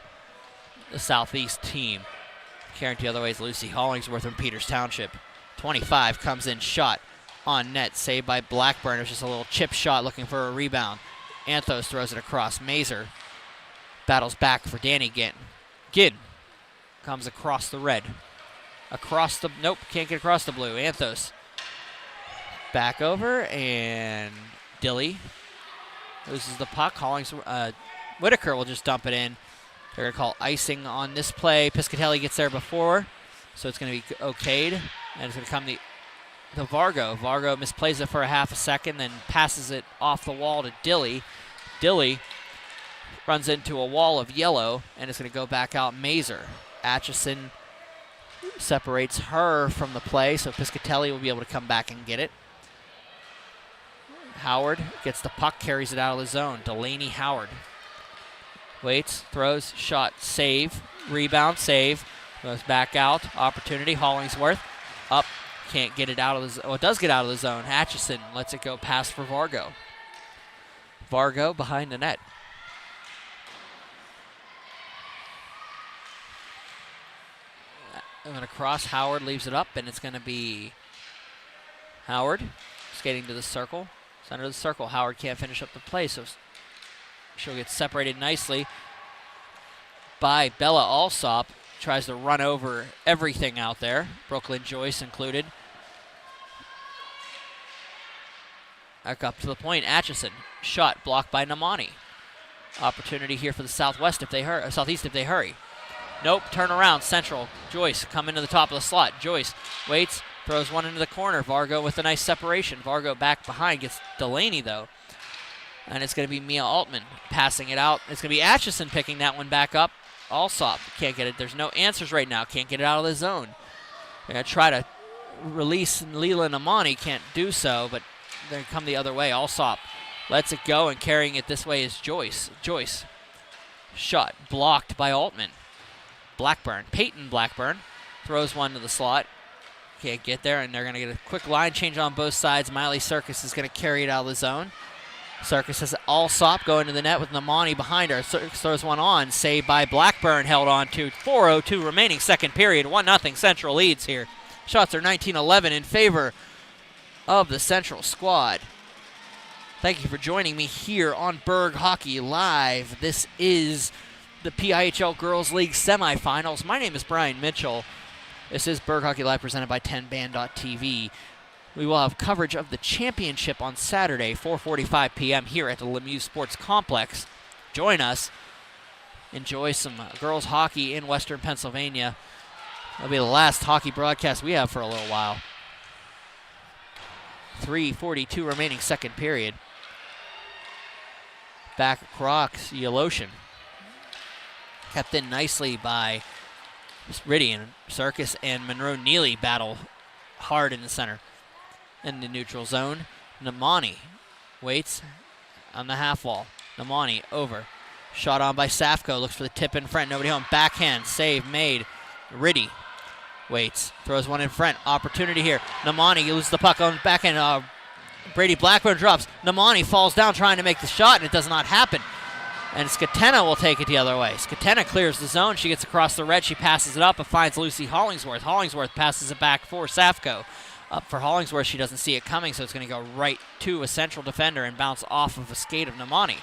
the Southeast team. Carrying the other way is Lucy Hollingsworth from Peters Township. 25 comes in, shot on net, saved by Blackburn. It was just a little chip shot looking for a rebound. Anthos throws it across. Mazer battles back for Danny Ginn. Ginn comes across the red. Across the, nope, can't get across the blue. Anthos back over, and Dilly loses the puck. Whitaker will just dump it in. They're going to call icing on this play. Piscatelli gets there before, so it's going to be okayed. And it's going to come to Vargo. Vargo misplays it for a half a second, then passes it off the wall to Dilly. Dilly runs into a wall of yellow, and it's going to go back out Mazer. Atchison separates her from the play, so Piscatelli will be able to come back and get it. Howard gets the puck, carries it out of the zone. Delaney Howard waits, throws, shot, save, rebound, save, goes back out, opportunity, Hollingsworth, up, can't get it out of the zone. Well, it does get out of the zone. Atchison lets it go past for Vargo. Vargo behind the net. I'm going to cross, Howard leaves it up, and it's going to be Howard skating to the circle. Center of the circle, Howard can't finish up the play, so she'll get separated nicely by Bella Alsop. Tries to run over everything out there, Brooklyn Joyce included. Back up to the point, Atchison, shot blocked by Namani. Opportunity here for the Southeast if they hurry. Nope, turn around, Central. Joyce come into the top of the slot. Joyce waits, throws one into the corner. Vargo with a nice separation. Vargo back behind, gets Delaney though. And it's going to be Mia Altman passing it out. It's going to be Atchison picking that one back up. Alsop can't get it. There's no answers right now. Can't get it out of the zone. They're going to try to release Leland Amani. Can't do so, but they come the other way. Alsop lets it go, and carrying it this way is Joyce. Joyce, shot blocked by Altman. Peyton Blackburn throws one to the slot. Can't get there, and they're going to get a quick line change on both sides. Miley Circus is going to carry it out of the zone. Circus has Alsop going to the net with Namani behind her. Circus throws one on, saved by Blackburn, held on to. 4:02 remaining second period. 1-0 Central leads here. Shots are 19-11 in favor of the Central squad. Thank you for joining me here on Berg Hockey Live. This is the PIHL Girls League Semifinals. My name is Brian Mitchell. This is Berg Hockey Live presented by 10band.tv. We will have coverage of the championship on Saturday, 4:45 p.m. here at the Lemieux Sports Complex. Join us. Enjoy some girls hockey in Western Pennsylvania. That'll be the last hockey broadcast we have for a little while. 3:42 remaining second period. Back across, Yeloshin. Kept in nicely by Ridian. Circus and Monroe Neely battle hard in the center. In the neutral zone, Namani waits on the half wall. Namani over. Shot on by Safko. Looks for the tip in front. Nobody home. Backhand. Save made. Riddy waits. Throws one in front. Opportunity here. Namani loses the puck on the backhand. Brady Blackburn drops. Namani falls down trying to make the shot, and it does not happen. And Skatena will take it the other way. Skatena clears the zone. She gets across the red. She passes it up and finds Lucy Hollingsworth. Hollingsworth passes it back for Safko. Up for Hollingsworth. She doesn't see it coming, so it's going to go right to a Central defender and bounce off of a skate of Namani.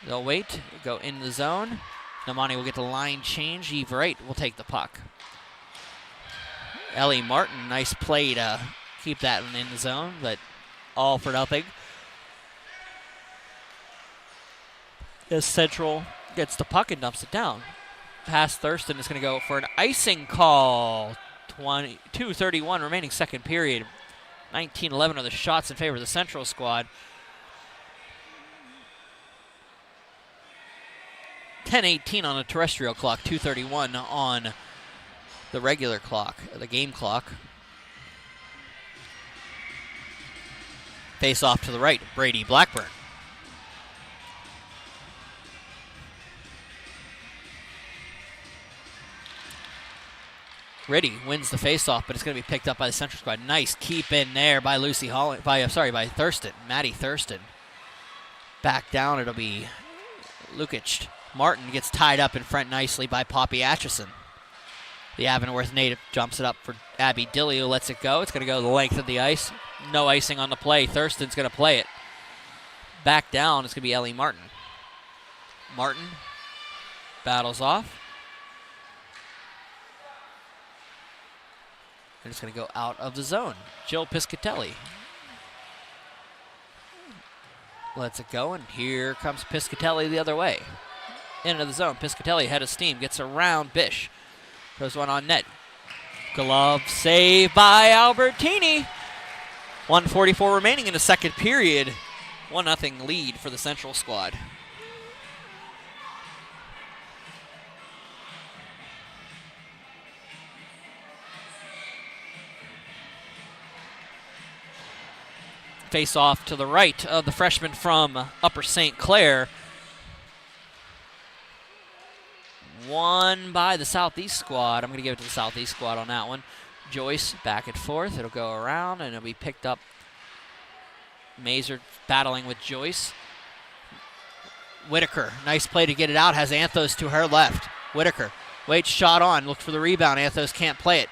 They'll wait, go in the zone. Namani will get the line change. Eve Wright will take the puck. Ellie Martin, nice play to keep that one in the zone, but all for nothing. as Central gets the puck and dumps it down. Past Thurston is going to go for an icing call. 2:31 remaining second period. 19-11 are the shots in favor of the Central squad. 10:18 on the terrestrial clock, 2:31 on the regular clock, the game clock. Face off to the right, Brady Blackburn. Riddy wins the face-off, but it's going to be picked up by the Central squad. Nice keep in there by by Thurston, Maddie Thurston. Back down, it'll be Lukic. Martin gets tied up in front nicely by Poppy Atchison. The Avonworth native jumps it up for Abby Dillio, lets it go. It's going to go the length of the ice. No icing on the play. Thurston's going to play it. Back down, it's going to be Ellie Martin. Martin battles off. And it's going to go out of the zone. Jill Piscatelli lets it go, and here comes Piscatelli the other way. Into the zone. Piscatelli head of steam, gets around Bish. Throws one on net. Glove save by Albertini. 1:44 remaining in the second period. 1-0 lead for the Central squad. Face off to the right of the freshman from Upper St. Clair. Won by the Southeast squad. I'm going to give it to the Southeast squad on that one. Joyce back and forth. It'll go around and it'll be picked up. Mazer battling with Joyce. Whitaker, nice play to get it out. Has Anthos to her left. Whitaker waits, shot on. Look for the rebound. Anthos can't play it.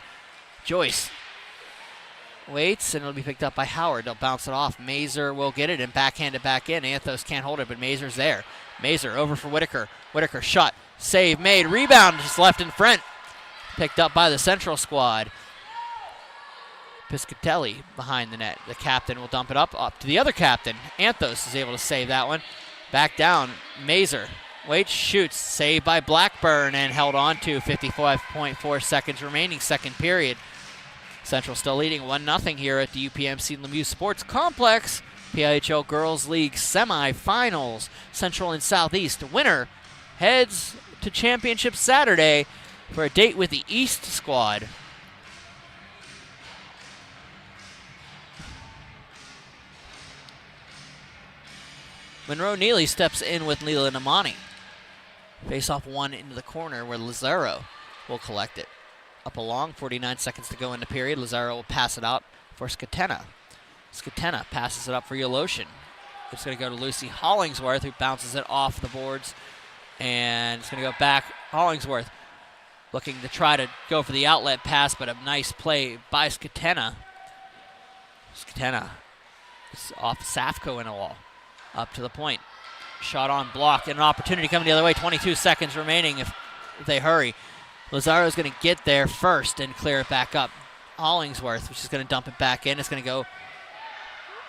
Joyce waits, and it'll be picked up by Howard. They'll bounce it off. Mazer will get it and backhand it back in. Anthos can't hold it, but Mazer's there. Mazer over for Whitaker. Whitaker shot. Save made. Rebound just left in front. Picked up by the Central squad. Piscatelli behind the net. The captain will dump it up to the other captain. Anthos is able to save that one. Back down. Mazer waits, shoots. Saved by Blackburn and held on to. 55.4 seconds remaining, second period. Central still leading 1-0 here at the UPMC Lemieux Sports Complex. PIHL Girls League Semifinals. Central and Southeast. Winner heads to championship Saturday for a date with the East squad. Monroe Neely steps in with Leland Amani. Face off one into the corner where Lazaro will collect it. Up along, 49 seconds to go in the period. Lazaro will pass it out for Skatena. Skatena passes it up for Yoloshin. It's going to go to Lucy Hollingsworth, who bounces it off the boards. And it's going to go back. Hollingsworth looking to try to go for the outlet pass, but a nice play by Skatena. Skatena is off Safko in a wall. Up to the point. Shot on block, and an opportunity coming the other way. 22 seconds remaining if they hurry. Lazaro's going to get there first and clear it back up. Hollingsworth, which is going to dump it back in. It's going to go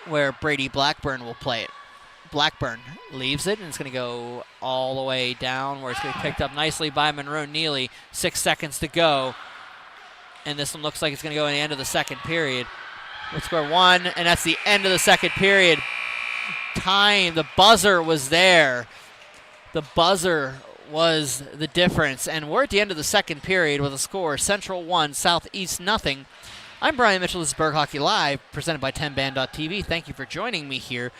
where Brady Blackburn will play it. Blackburn leaves it, and it's going to go all the way down where it's going to be picked up nicely by Monroe Neely. 6 seconds to go, and this one looks like it's going to go in the end of the second period. Let's score one, and that's the end of the second period. Time, the buzzer was there. The buzzer was the difference, and we're at the end of the second period with a score Central 1, Southeast nothing. I'm Brian Mitchell. This is Berg Hockey Live, presented by 10band.tv. Thank you for joining me here.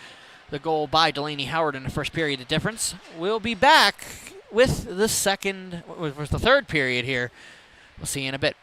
The goal by Delaney Howard in the first period, the difference. We'll be back with the third period here. We'll see you in a bit.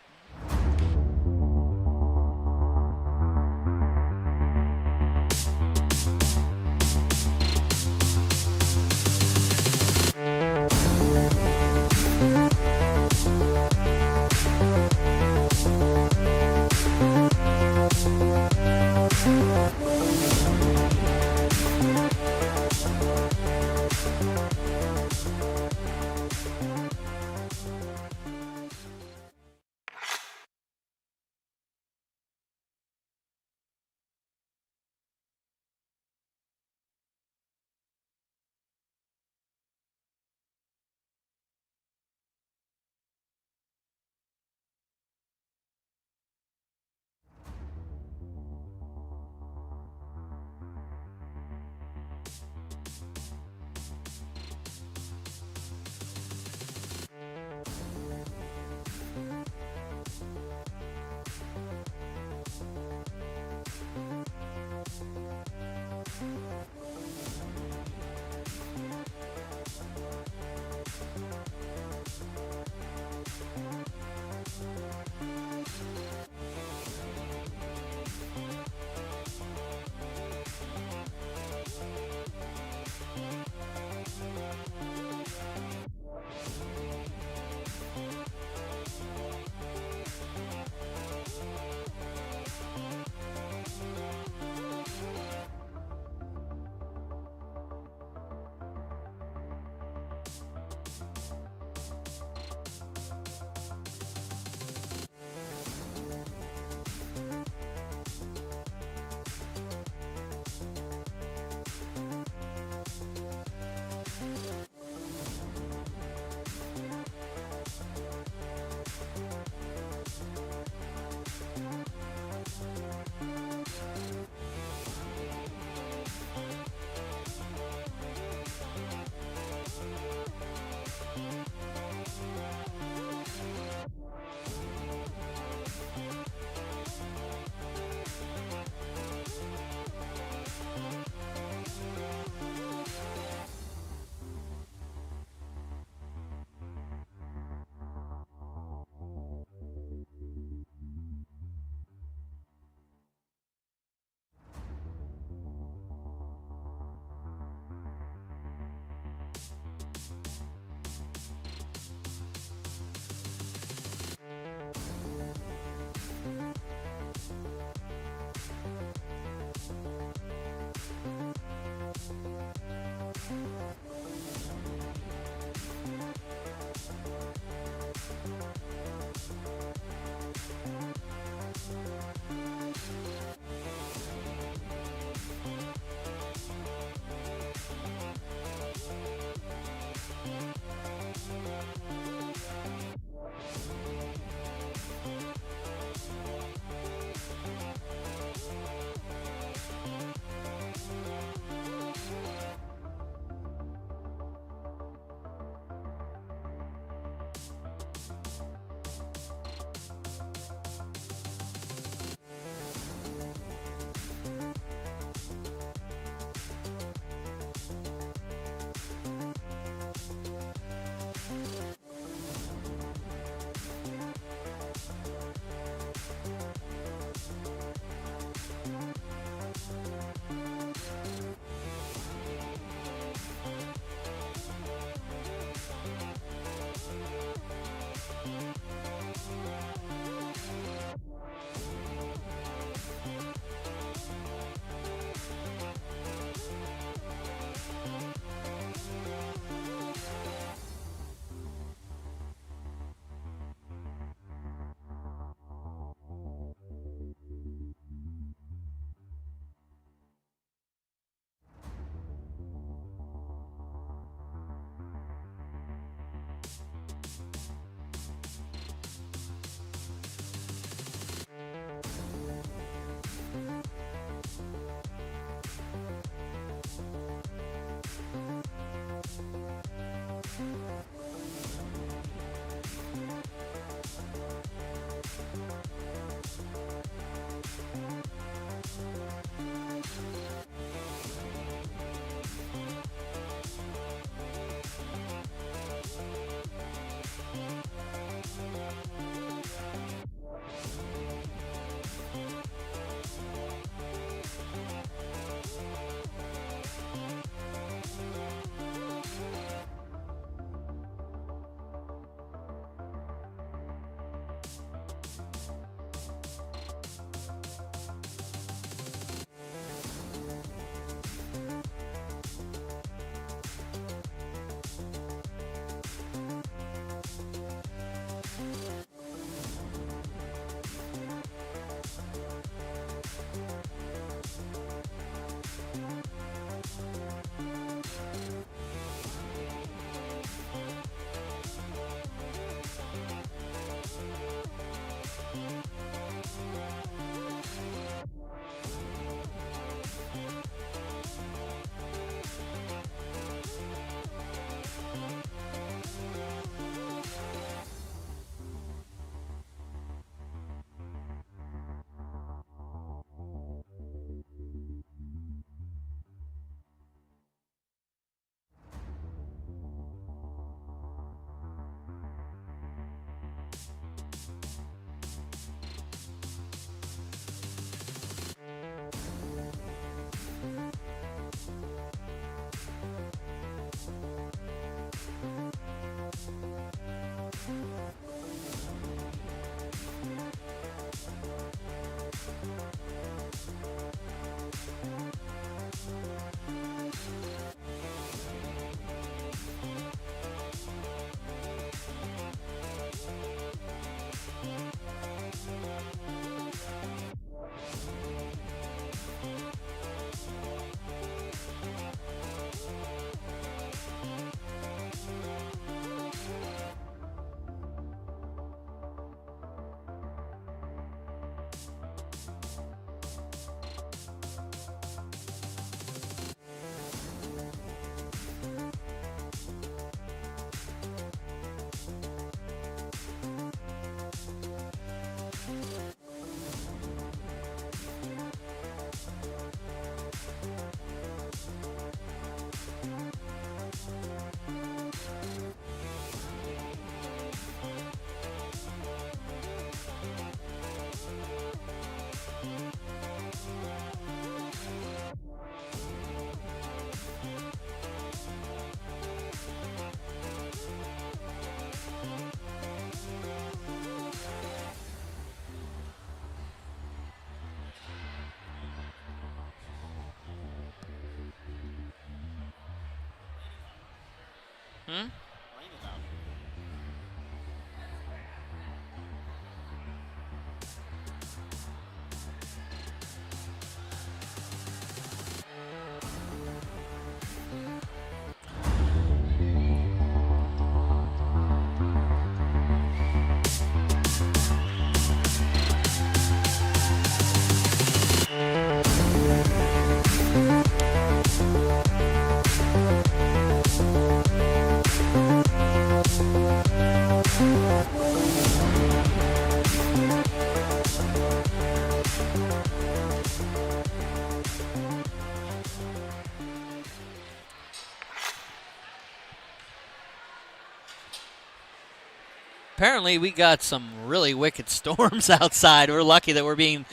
Apparently we got some really wicked storms outside. We're lucky that we're being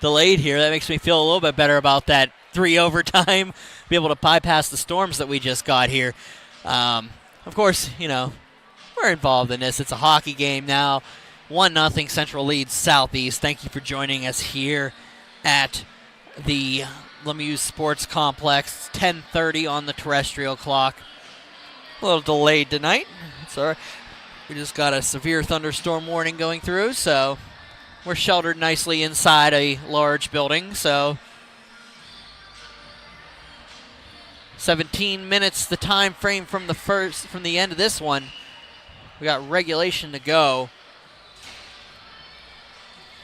delayed here. That makes me feel a little bit better about that 3 overtime, be able to bypass the storms that we just got here. Of course, you know, we're involved in this. It's a hockey game now. 1-0 Central leads Southeast. Thank you for joining us here at the Lemieux Sports Complex. It's 10:30 on the terrestrial clock. A little delayed tonight. It's all right. We just got a severe thunderstorm warning going through, so we're sheltered nicely inside a large building. So 17 minutes, the time frame from the end of this one. We got regulation to go.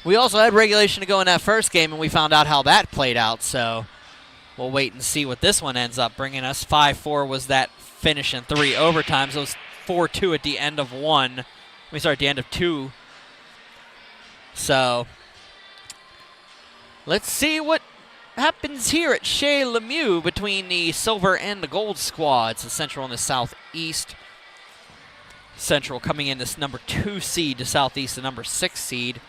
We also had regulation to go in that first game, and we found out how that played out. So we'll wait and see what this one ends up bringing us. 5-4 was that finish in 3 overtimes. Those 4-2 at the end of one. At the end of 2. So let's see what happens here at Chez Lemieux between the silver and the gold squads. The Central and the Southeast. Central coming in this number 2 seed to Southeast, the number 6 seed.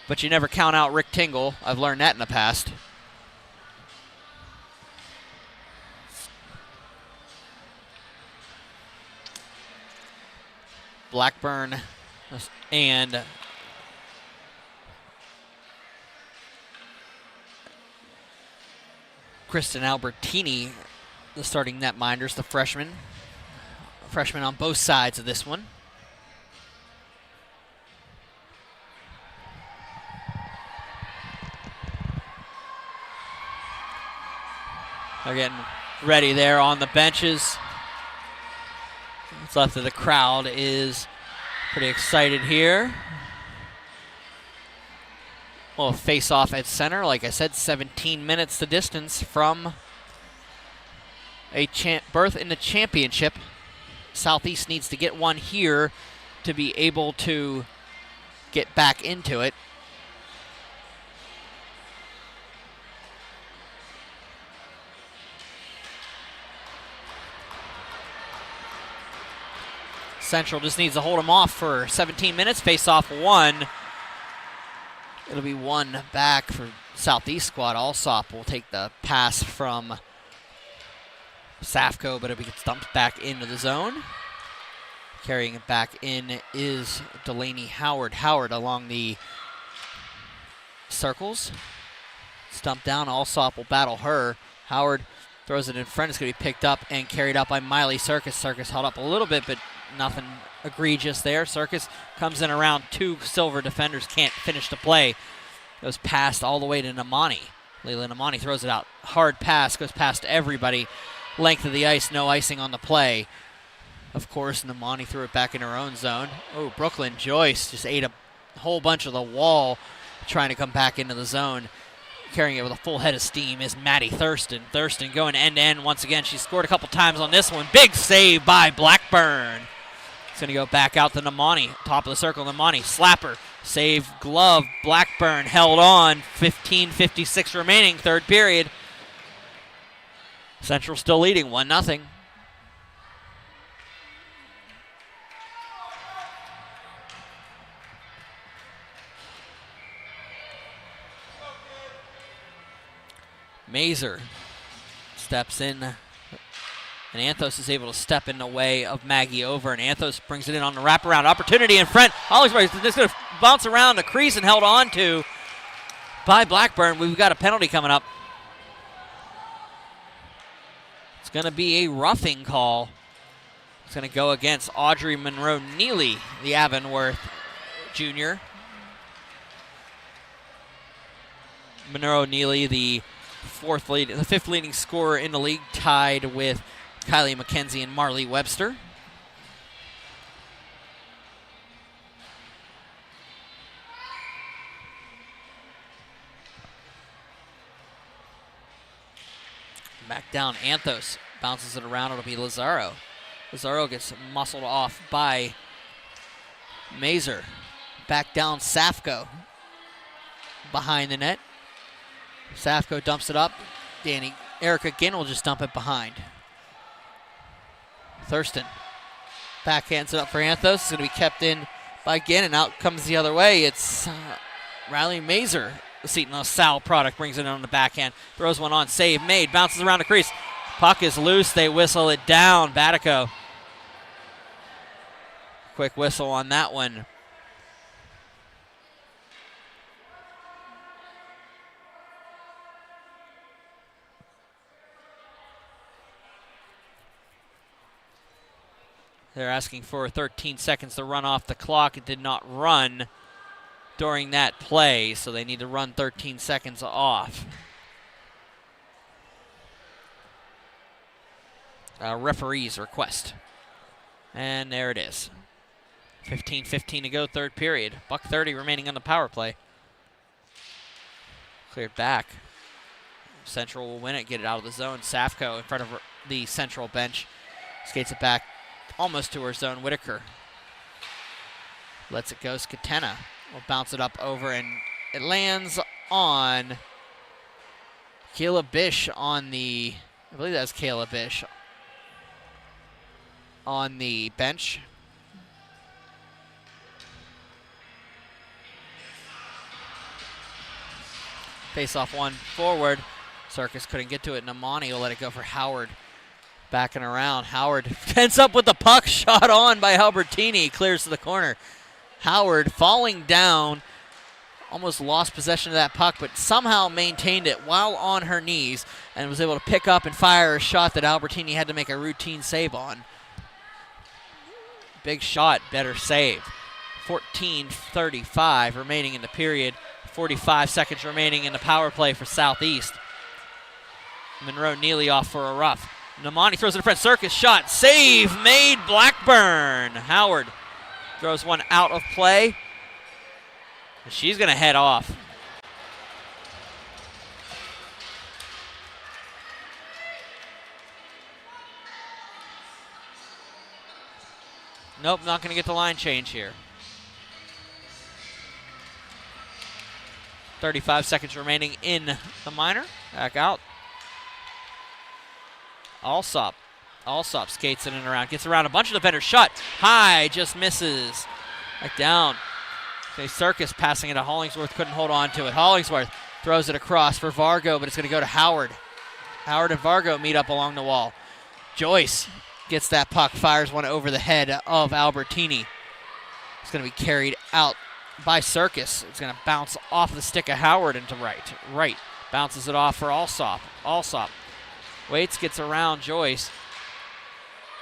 But you never count out Rick Tingle. I've learned that in the past. Blackburn and Kristen Albertini, the starting netminders, the freshmen. Freshmen on both sides of this one. They're getting ready there on the benches. What's left of the crowd is pretty excited here. Well, face-off at center. Like I said, 17 minutes the distance from a berth in the championship. Southeast needs to get one here to be able to get back into it. Central just needs to hold them off for 17 minutes. Face-off 1. It'll be 1 back for Southeast squad. Alsop will take the pass from Safco, but it'll be dumped back into the zone. Carrying it back in is Delaney Howard. Howard along the circles. Stumped down. Alsop will battle her. Howard throws it in front. It's going to be picked up and carried out by Miley Circus. Circus held up a little bit, but nothing egregious there. Circus comes in around 2 silver defenders, can't finish the play. Goes past all the way to Namani. Leila Namani throws it out. Hard pass, goes past everybody. Length of the ice, no icing on the play. Of course, Namani threw it back in her own zone. Oh, Brooklyn Joyce just ate a whole bunch of the wall trying to come back into the zone. Carrying it with a full head of steam is Maddie Thurston. Thurston going end-to-end once again. She scored a couple times on this one. Big save by Blackburn. It's going to go back out to Namani. Top of the circle, Namani. Slapper. Save, glove. Blackburn held on. 15:56 remaining, third period. Central still leading 1-0. Mazer steps in, and Anthos is able to step in the way of Maggie over, and Anthos brings it in on the wraparound opportunity in front. Hollingsworth is just going to bounce around the crease and held on to by Blackburn. We've got a penalty coming up. going to be a roughing call. It's going to go against Audrey Monroe Neely, the Avonworth junior. Monroe Neely, the fifth leading scorer in the league, tied with Kylie McKenzie and Marley Webster. Back down, Anthos bounces it around. It'll be Lazaro. Lazaro gets muscled off by Mazer. Back down, Safko behind the net. Safko dumps it up. Erica Ginn will just dump it behind. Thurston backhands it up for Anthos. It's going to be kept in by Ginn, and out comes the other way. It's Riley Mazer. The Seton LaSalle product brings it on the backhand. Throws one on, save made, bounces around the crease. Puck is loose, they whistle it down. Batico. Quick whistle on that one. They're asking for 13 seconds to run off the clock. It did not run during that play, so they need to run 13 seconds off. Referee's request. And there it is. 15:15 to go, third period. $1:30 remaining on the power play. Cleared back. Central will win it, get it out of the zone. Safko in front of the Central bench. Skates it back almost to her zone. Whitaker lets it go. Skatena will bounce it up over, and it lands on Kayla Bish on the, I believe that's Kayla Bish on the bench. Face off one forward. Circus couldn't get to it. Namani will let it go for Howard. Backing around. Howard ends up with the puck, shot on by Albertini. Clears to the corner. Howard falling down. Almost lost possession of that puck, but somehow maintained it while on her knees and was able to pick up and fire a shot that Albertini had to make a routine save on. Big shot, better save. 14:35 remaining in the period. 45 seconds remaining in the power play for Southeast. Monroe Neely off for a rough. Namani throws it in front. Circus shot. Save made. Blackburn. Howard throws one out of play. She's going to head off. Nope, not going to get the line change here. 35 seconds remaining in the minor. Back out. Alsop skates in and around. Gets around a bunch of defenders. Shot high, just misses. Back down. Okay, Circus passing it to Hollingsworth. Couldn't hold on to it. Hollingsworth throws it across for Vargo, but it's going to go to Howard. Howard and Vargo meet up along the wall. Joyce gets that puck, fires one over the head of Albertini. It's going to be carried out by Circus. It's going to bounce off the stick of Howard into right. Bounces it off for Alsop. Alsop waits, gets around Joyce.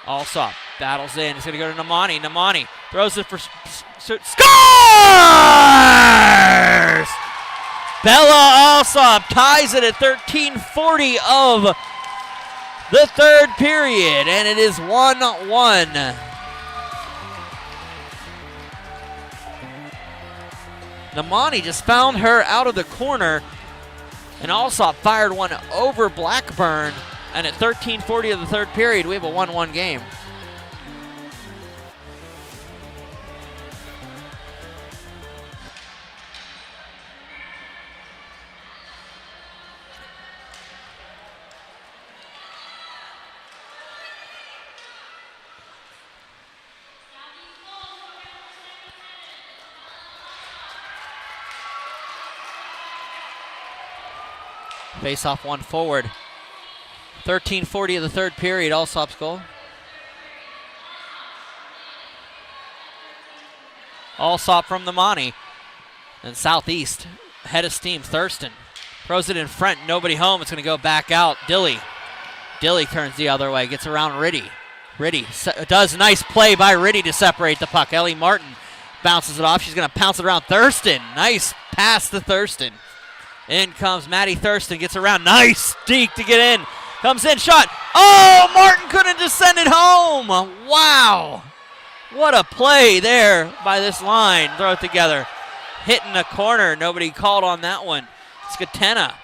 Alsop battles in. It's going to go to Namani. Namani throws it for scores! Bella Alsop ties it at 13:40 of the third period, and it is 1-1. Namani just found her out of the corner, and Alsop fired one over Blackburn, and at 13:40 of the third period, we have a 1-1 game. Face off one forward. 13:40 of the third period, Alsop's goal. Alsop from Namani. And Southeast, head of steam, Thurston. Throws it in front, nobody home. It's going to go back out. Dilly Dilly turns the other way, gets around Riddy. Riddy does a nice play by Riddy to separate the puck. Ellie Martin bounces it off. She's going to pounce it around Thurston. Nice pass to Thurston. In comes Maddie Thurston, gets around. Nice deke to get in. Comes in, shot. Oh, Martin couldn't just send it home. Wow. What a play there by this line. Throw it together. Hitting the corner. Nobody called on that one. Skatena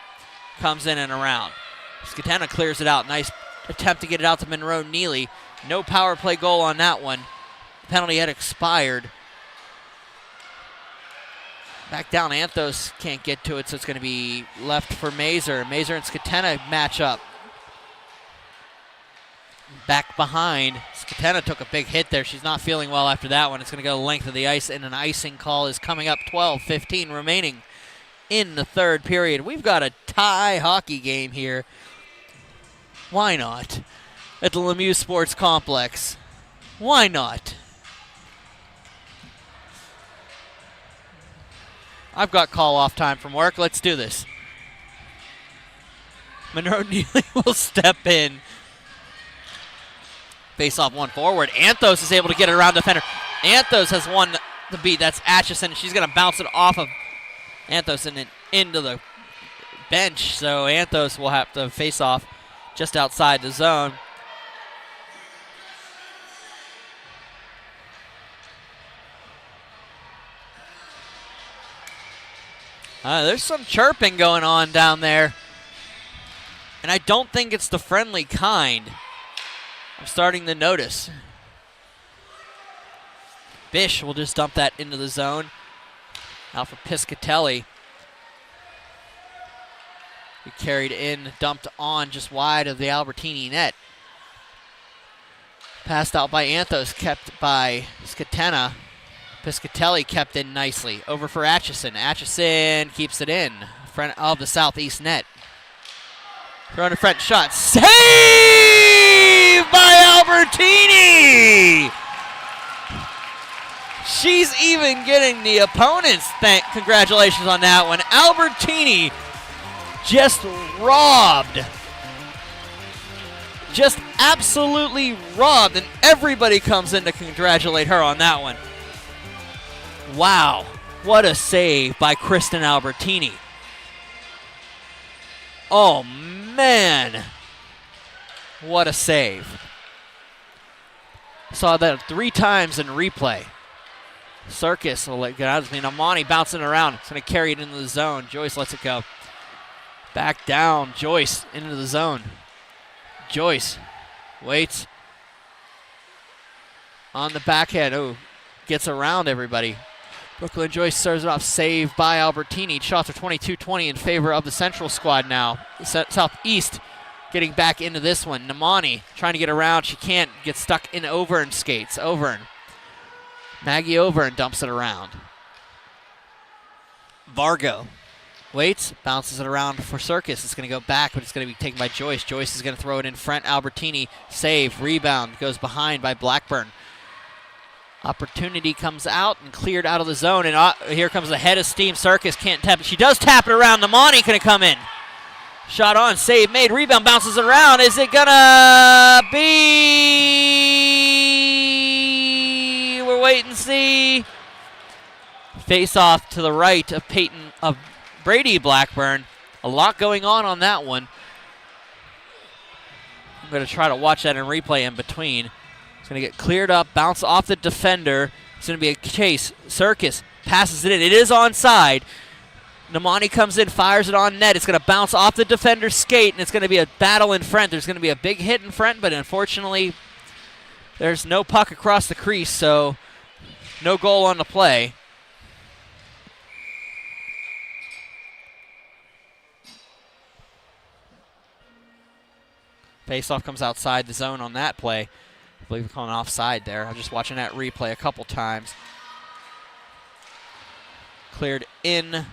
comes in and around. Skatena clears it out. Nice attempt to get it out to Monroe Neely. No power play goal on that one. The penalty had expired. Back down, Anthos can't get to it, so it's going to be left for Mazer. Mazer and Skatena match up. Back behind. Skatena took a big hit there. She's not feeling well after that one. It's going to go the length of the ice, and an icing call is coming up. 12-15 remaining in the third period. We've got a tie hockey game here. Why not? At the Lemieux Sports Complex. Why not? I've got call-off time from work. Let's do this. Monroe Neely will step in. Face-off one forward. Anthos is able to get it around defender. Anthos has won the beat. That's Atchison. She's going to bounce it off of Anthos and into the bench. So Anthos will have to face off just outside the zone. There's some chirping going on down there. And I don't think it's the friendly kind. I'm starting to notice. Bish will just dump that into the zone. Now for Piscatelli. He carried in, dumped on just wide of the Albertini net. Passed out by Anthos, kept by Skatena. Piscatelli kept in nicely. Over for Atchison. Atchison keeps it in. Front of the southeast net. Thrown to front shot. Save by Albertini! She's even getting the opponents congratulations on that one. Albertini just robbed. Just absolutely robbed, and everybody comes in to congratulate her on that one. Wow, what a save by Kristen Albertini. Oh, man. What a save. Saw that 3 times in replay. Circus will let it out. I mean, Amani bouncing around. It's going to carry it into the zone. Joyce lets it go. Back down. Joyce into the zone. Joyce waits. On the backhand. Oh, gets around everybody. Brooklyn Joyce serves it off. Save by Albertini. Shots are 22-20 in favor of the Central squad now. Southeast getting back into this one. Namani trying to get around. She can't. Get stuck in Overn skates. Overn. Maggie Overn dumps it around. Vargo waits. Bounces it around for Circus. It's going to go back, but it's going to be taken by Joyce. Joyce is going to throw it in front. Albertini. Save. Rebound. Goes behind by Blackburn. Opportunity comes out and cleared out of the zone, and here comes the head of steam. Circus can't tap it. She does tap it around. Namani going to come in. Shot on, save made, rebound, bounces it around. Is it gonna be? We're waiting to see. Face off to the right of Brady Blackburn. A lot going on that one. I'm going to try to watch that in replay in between. It's going to get cleared up, bounce off the defender. It's going to be a chase. Circus passes it in. It is onside. Namani comes in, fires it on net. It's going to bounce off the defender's skate, and it's going to be a battle in front. There's going to be a big hit in front, but unfortunately, there's no puck across the crease, so no goal on the play. Faceoff comes outside the zone on that play. I believe we're calling offside there. I'm just watching that replay a couple times. Cleared in.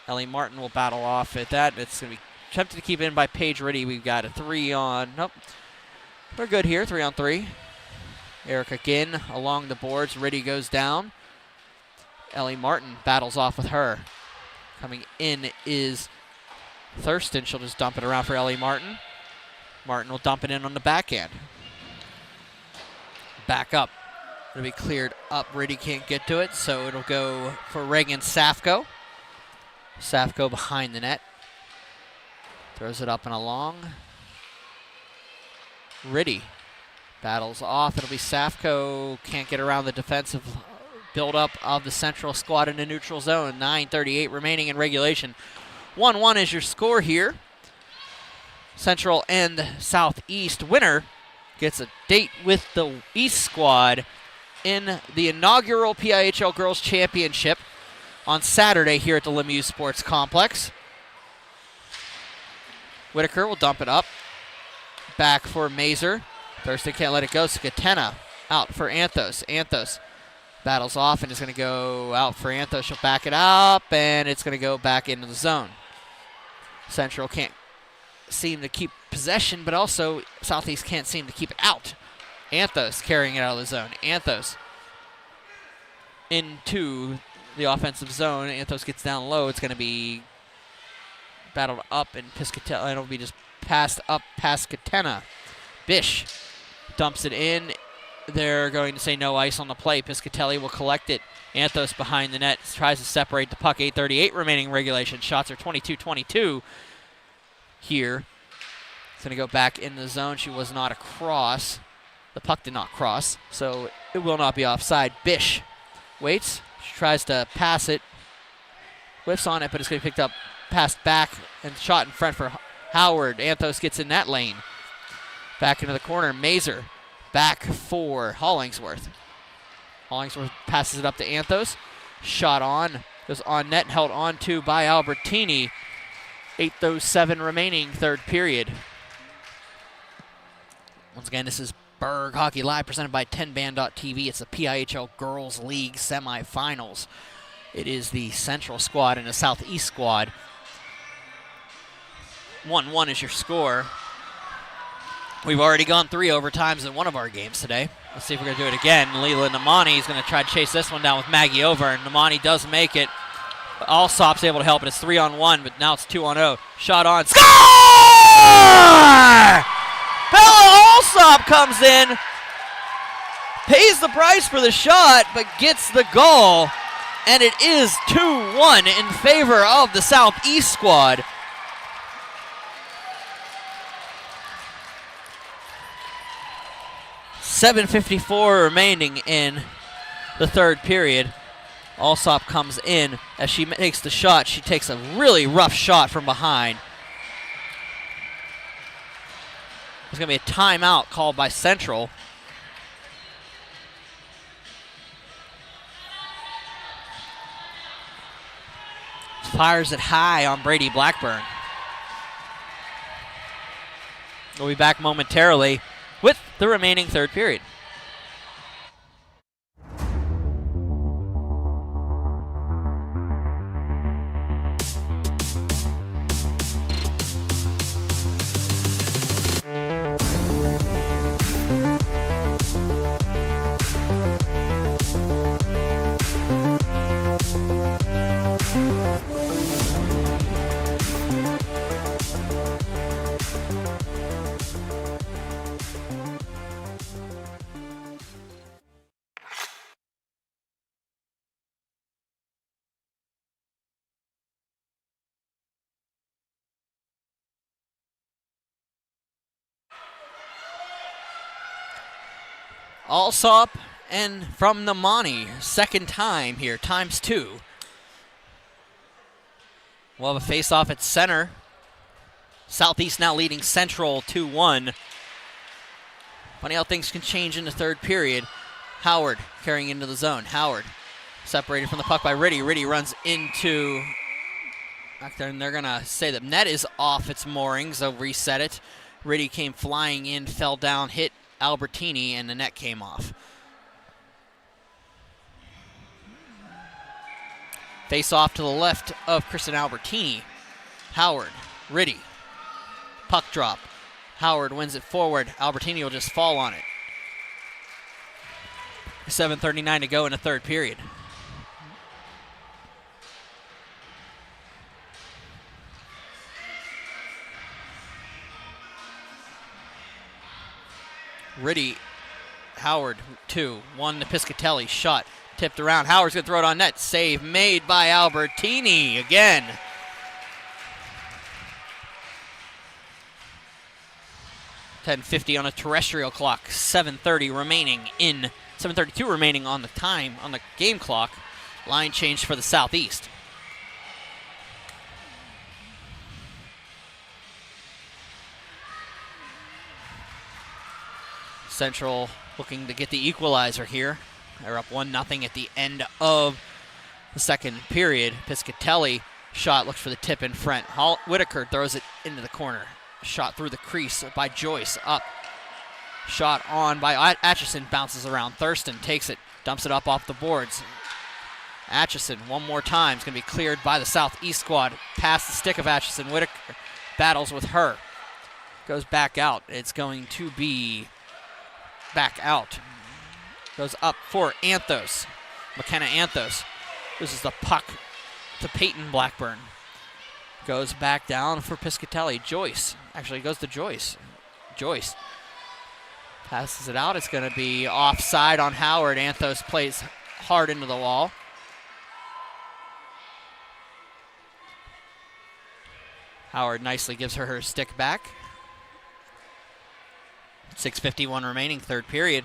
Ellie Martin will battle off at that. It's going to be attempted to keep in by Paige Riddy. We've got a 3-on. Nope. We're good here. 3-on-3. Erica Ginn along the boards. Riddy goes down. Ellie Martin battles off with her. Coming in is Thurston. She'll just dump it around for Ellie Martin. Martin will dump it in on the backhand. Back up. It'll be cleared up. Riddy can't get to it, so it'll go for Reagan Safko. Safko behind the net. Throws it up and along. Riddy battles off. It'll be Safko. Can't get around the defensive build-up of the Central squad in the neutral zone. 9:38 remaining in regulation. 1-1 is your score here. Central and Southeast winner gets a date with the East squad in the inaugural PIHL Girls Championship on Saturday here at the Lemieux Sports Complex. Whitaker will dump it up. Back for Mazer. Thurston can't let it go. Skatena out for Anthos. Anthos battles off and is going to go out for Anthos. She'll back it up, and it's going to go back into the zone. Central can't seem to keep possession, but also Southeast can't seem to keep it out. Anthos carrying it out of the zone. Anthos into the offensive zone. Anthos gets down low. It's going to be battled up, and Piscatella, and it'll be just passed up past Katena. Bish dumps it in. They're going to say no ice on the play. Piscatelli will collect it. Anthos behind the net tries to separate the puck. 8:38 remaining regulation. Shots are 22-22 here. It's going to go back in the zone. She was not across. The puck did not cross, so it will not be offside. Bish waits. She tries to pass it. Whiffs on it, but it's going to be picked up, passed back, and shot in front for Howard. Anthos gets in that lane. Back into the corner. Mazer back for Hollingsworth. Hollingsworth passes it up to Anthos. Shot on. Goes on net, held on to by Albertini. 8:07 remaining, third period. Once again, this is Berg Hockey Live, presented by 10band.tv. It's the PIHL Girls League Semifinals. It is the Central squad and the Southeast squad. 1-1 is your score. We've already gone 3 overtimes in one of our games today. Let's see if we're going to do it again. Leland Namani is going to try to chase this one down with Maggie over, and Namani does make it. Alsop's able to help it. It's 3-on-1, but now it's 2-on-0. Shot on. Score! Bella Alsop comes in, pays the price for the shot, but gets the goal, and it is 2-1 in favor of the Southeast squad. .754 remaining in the third period. Alsop comes in. As she makes the shot, she takes a really rough shot from behind. There's going to be a timeout called by Central. Fires it high on Brady Blackburn. We'll be back momentarily with the remaining third period. Alsop and from Namani, second time here, ×2. We'll have a face-off at center. Southeast now leading Central 2-1. Funny how things can change in the third period. Howard carrying into the zone. Howard separated from the puck by Riddy. Riddy runs into back there, and they're going to say the net is off its moorings. They'll reset it. Riddy came flying in, fell down, hit Albertini, and the net came off. Face off to the left of Kristen Albertini. Howard, Riddy, puck drop. Howard wins it forward. Albertini will just fall on it. 7:39 to go in the third period. Riddy, Howard, 2. 1 to Piscatelli. Shot tipped around. Howard's going to throw it on net. Save made by Albertini again. .10:50 on a terrestrial clock. 7:32 remaining on the time on the game clock. Line change for the Southeast. Central looking to get the equalizer here. They're up 1-0 at the end of the second period. Piscatelli shot, looks for the tip in front. Whitaker throws it into the corner. Shot through the crease by Joyce. Up. Shot on by Atchison. Bounces around. Thurston takes it. Dumps it up off the boards. Atchison one more time. It's going to be cleared by the Southeast squad. Past the stick of Atchison. Whitaker battles with her. Goes back out. It's going to be back out. Goes up for Anthos. McKenna Anthos. This is the puck to Peyton Blackburn. Goes back down for Piscatelli. Joyce. Actually goes to Joyce. Joyce passes it out. It's going to be offside on Howard. Anthos plays hard into the wall. Howard nicely gives her stick back. 6:51 remaining, third period.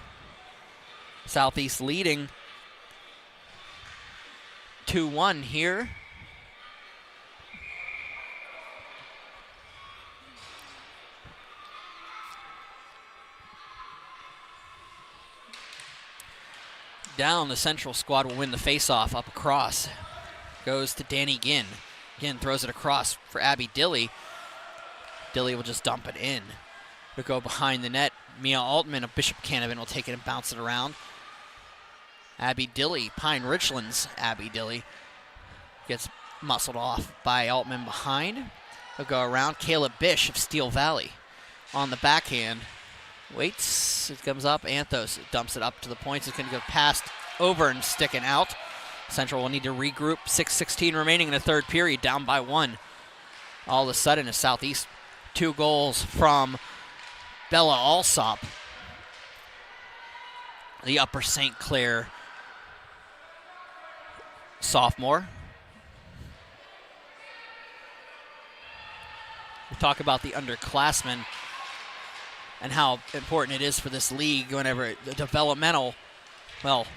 Southeast leading 2-1 here. Down, the Central squad will win the faceoff. Up across. Goes to Danny Ginn. Ginn throws it across for Abby Dilly. Dilly will just dump it in. To go behind the net. Mia Altman of Bishop Canavan will take it and bounce it around. Abby Dilly, Pine Richlands Abby Dilly, gets muscled off by Altman behind. They'll go around. Caleb Bish of Steel Valley on the backhand. Waits, it comes up. Anthos dumps it up to the points. It's going to go past, over, and sticking out. Central will need to regroup. 6:16 remaining in the third period, down by 1. All of a sudden, a Southeast 2 goals from Bella Alsop, the Upper St. Clair sophomore. We talk about the underclassmen and how important it is for this league whenever the developmental, well,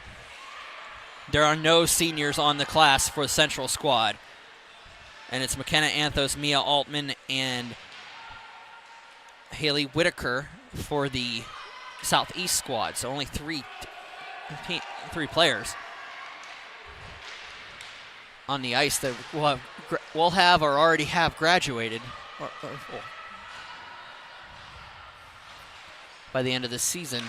there are no seniors on the class for the Central squad. And it's McKenna Anthos, Mia Altman, and Haley Whitaker for the Southeast squad. So only three players on the ice that will have or already have graduated by the end of this season.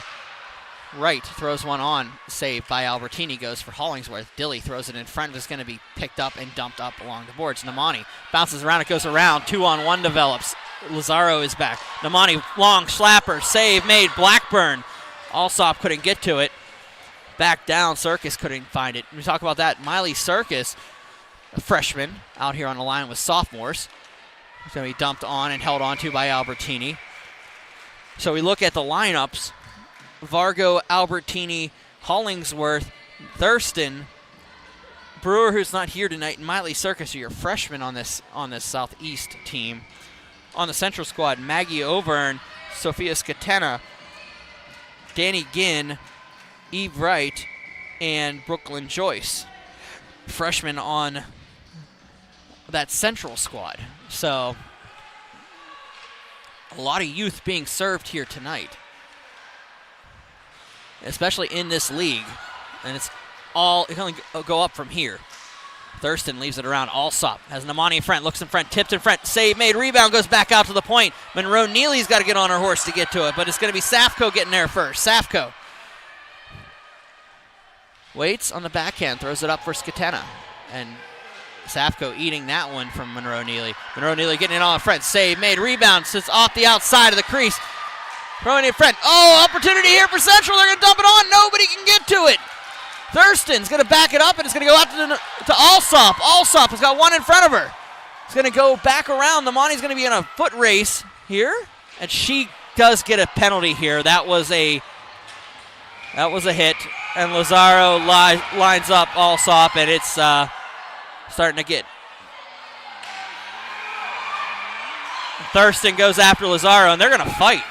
Wright throws one on, saved by Albertini, goes for Hollingsworth. Dilly throws it in front. It's going to be picked up and dumped up along the boards. Namani bounces around, it goes around. 2-on-1 develops. Lazaro is back. Namani, long slapper, save made. Blackburn. Alsop couldn't get to it. Back down, Circus couldn't find it. We talk about that. Miley Circus, a freshman, out here on the line with sophomores. He's going to be dumped on and held onto by Albertini. So we look at the lineups. Vargo, Albertini, Hollingsworth, Thurston, Brewer, who's not here tonight, and Miley Circus are your freshmen on this Southeast team. On the Central squad, Maggie Overn, Sophia Scatena, Danny Ginn, Eve Wright, and Brooklyn Joyce. Freshmen on that Central squad. So a lot of youth being served here tonight, especially in this league, and it can only go up from here. Thurston leaves it around. Alsop has Namani in front, looks in front, tipped in front, save made, rebound, goes back out to the point. Monroe Neely's got to get on her horse to get to it, but it's going to be Safco getting there first. Safco waits on the backhand, throws it up for Scatena, and Safco eating that one from Monroe Neely. Monroe Neely getting it on in front, save made, rebound, sits off the outside of the crease. Throwing it in front. Oh, opportunity here for Central. They're going to dump it on. Nobody can get to it. Thurston's going to back it up, and it's going to go out to Alsop. Alsop has got one in front of her. It's going to go back around. Namani's going to be in a foot race here, and she does get a penalty here. That was a hit, and Lazaro lines up Alsop, and it's starting to get. Thurston goes after Lazaro, and they're going to fight.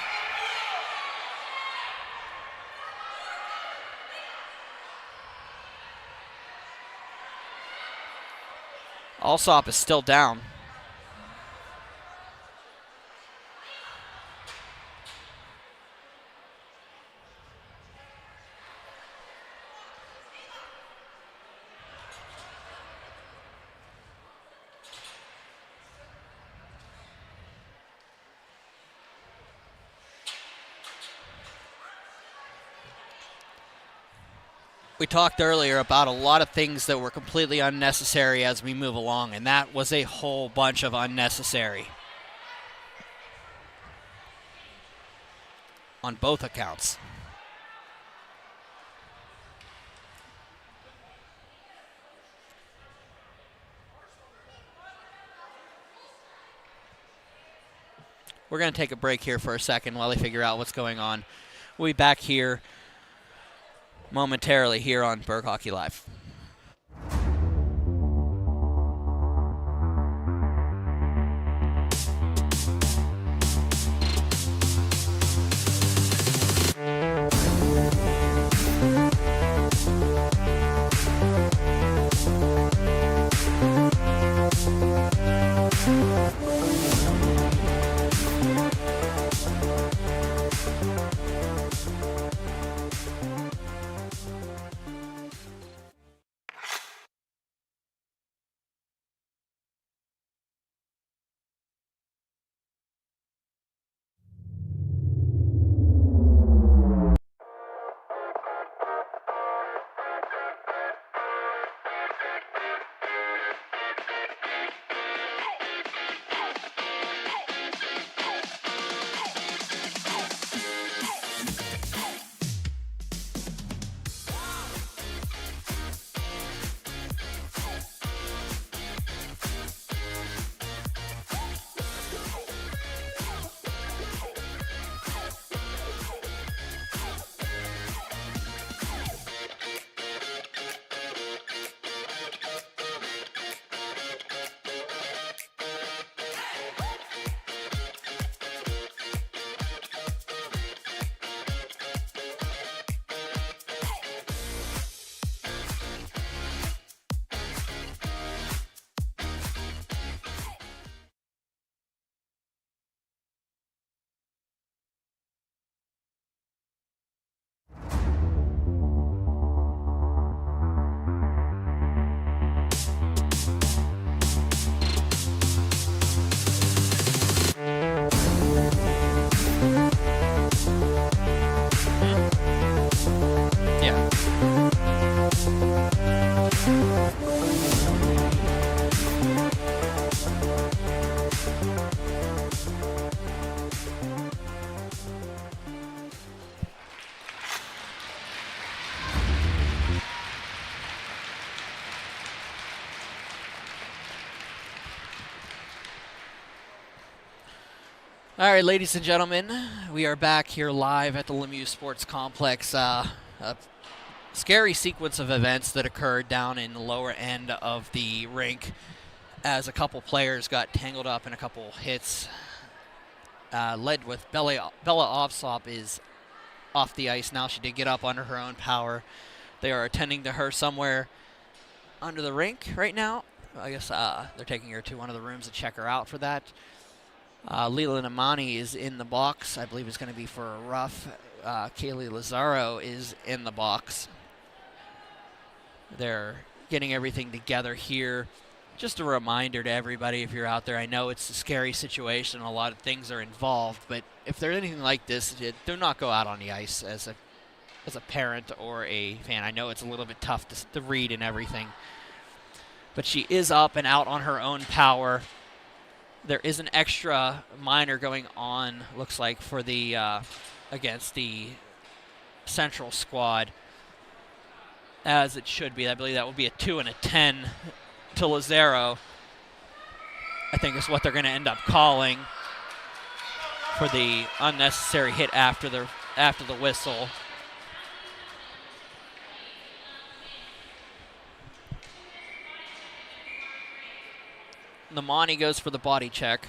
Alsop is still down. We talked earlier about a lot of things that were completely unnecessary as we move along, and that was a whole bunch of unnecessary on both accounts. We're going to take a break here for a second while they figure out what's going on. We'll be back here momentarily here on Berg Hockey Live. All right, ladies and gentlemen, we are back here live at the Lemieux Sports Complex. A scary sequence of events that occurred down in the lower end of the rink as a couple players got tangled up in a couple hits. Led with Bella Alsop is off the ice now. She did get up under her own power. They are attending to her somewhere under the rink right now. I guess they're taking her to one of the rooms to check her out for that. Leland Amani is in the box. I believe it's going to be for a rough. Kaylee Lazaro is in the box. They're getting everything together here. Just a reminder to everybody, if you're out there, I know it's a scary situation. A lot of things are involved, but if there's anything like this, do not go out on the ice as a parent or a fan. I know it's a little bit tough to read and everything, but she is up and out on her own power. There is an extra minor going on, looks like, for the against the Central squad, as it should be. I believe that will be a 2 and a 10 to Lazaro, I think is what they're going to end up calling for the unnecessary hit after the whistle. Namani goes for the body check.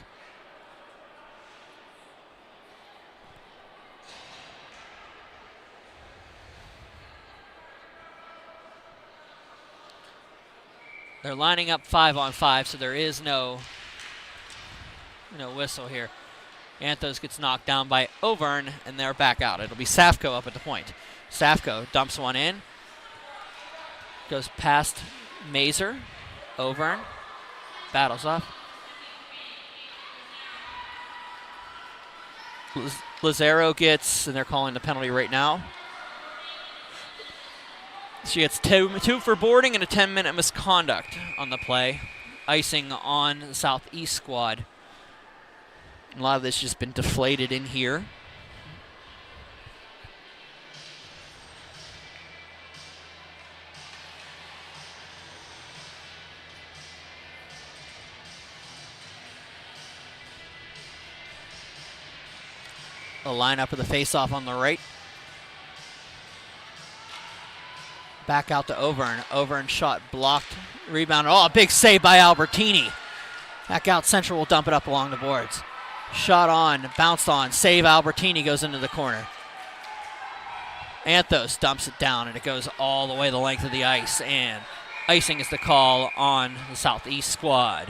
They're lining up 5-on-5, so there is no whistle here. Anthos gets knocked down by Overn, and they're back out. It'll be Safko up at the point. Safko dumps one in. Goes past Mazer. Overn battles up. Lazaro gets, and they're calling the penalty right now. She gets two for boarding and a 10-minute misconduct on the play. Icing on the Southeast squad. A lot of this has just been deflated in here. A lineup of the face-off on the right. Back out to Overn. Overn shot blocked. Rebound. Oh, a big save by Albertini. Back out. Central will dump it up along the boards. Shot on. Bounced on. Save Albertini goes into the corner. Anthos dumps it down, and it goes all the way the length of the ice. And icing is the call on the Southeast squad.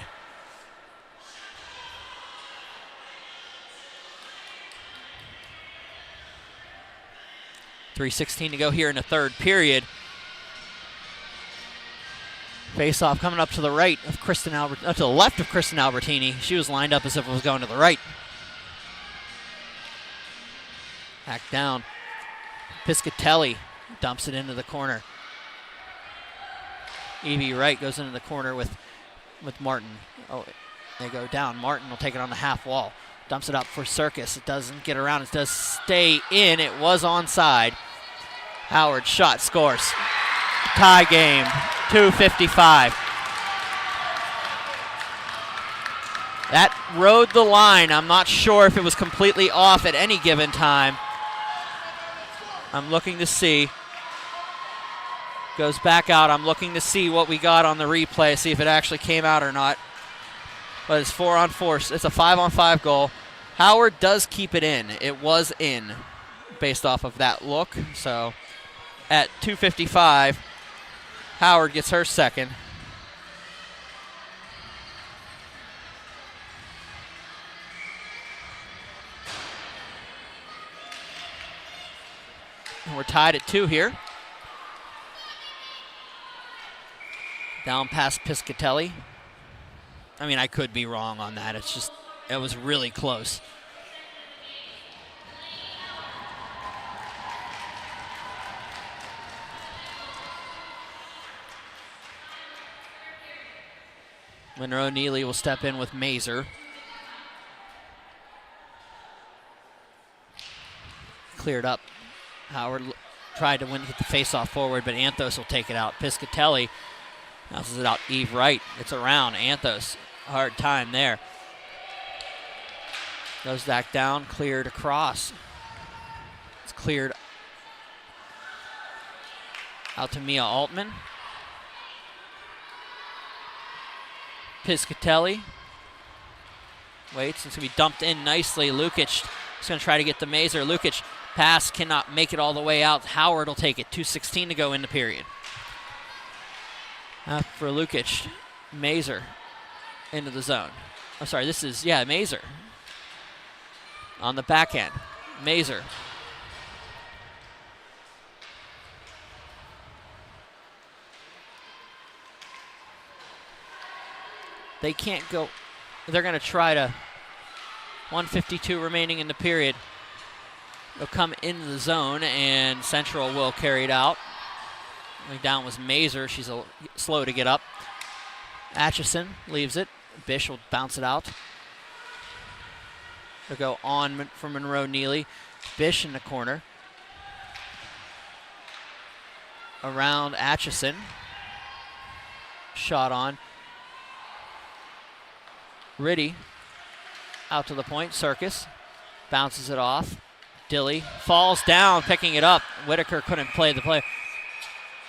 .3:16 to go here in the third period. Face-off coming up to the right of to the left of Kristen Albertini. She was lined up as if it was going to the right. Back down. Piscatelli dumps it into the corner. Evie Wright goes into the corner with Martin. Oh, they go down. Martin will take it on the half wall. Dumps it up for Circus. It doesn't get around. It does stay in. It was onside. Howard shot, scores. Tie game, 2:55. That rode the line. I'm not sure if it was completely off at any given time. I'm looking to see. Goes back out. I'm looking to see what we got on the replay, see if it actually came out or not. But it's 4-on-4. It's a 5-on-5 goal. Howard does keep it in. It was in based off of that look. So at 2:55, Howard gets her second. And we're tied at 2 here. Down past Piscatelli. I mean, I could be wrong on that. It's just, it was really close. Monroe Neely will step in with Mazer. Cleared up. Howard tried to get the face-off forward, but Anthos will take it out. Piscatelli bounces it out. Eve Wright. It's around. Anthos, hard time there. Goes back down, cleared across. It's cleared out to Mia Altman. Piscatelli waits. It's going to be dumped in nicely. Lukic is going to try to get to Mazer. Lukic pass cannot make it all the way out. Howard will take it. 2:16 to go in the period. For Lukic, Mazer into the zone. I'm sorry, this is, Mazer. On the backhand. Mazer. They can't go. They're going to try to. 1:52 remaining in the period. They'll come into the zone, and Central will carry it out. Going down was Mazer. She's slow to get up. Atchison leaves it. Bish will bounce it out. They'll go on for Monroe Neely. Bish in the corner. Around Atchison. Shot on. Riddy out to the point. Circus. Bounces it off. Dilly falls down, picking it up. Whitaker couldn't play the play.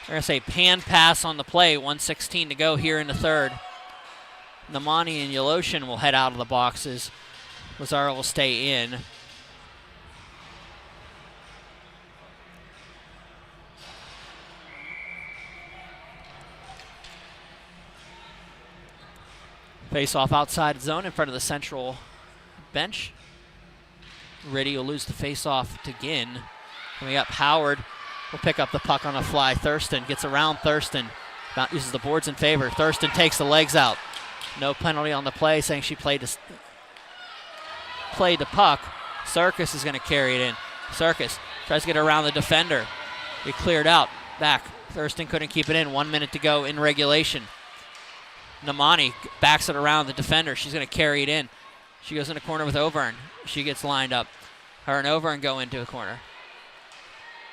We're going to say pan pass on the play. 1:16 to go here in the third. Namani and Yeloshin will head out of the boxes. Lazaro will stay in. Face off outside zone in front of the central bench. Riddy will lose the face off to Ginn. Coming up, Howard will pick up the puck on a fly. Thurston gets around Thurston. Uses the boards in favor. Thurston takes the legs out. No penalty on the play, saying she played the puck. Circus is going to carry it in. Circus tries to get around the defender. He cleared out. Back. Thurston couldn't keep it in. 1 minute to go in regulation. Namani backs it around the defender. She's going to carry it in. She goes in the corner with Overn. She gets lined up. Her and Overn go into a corner.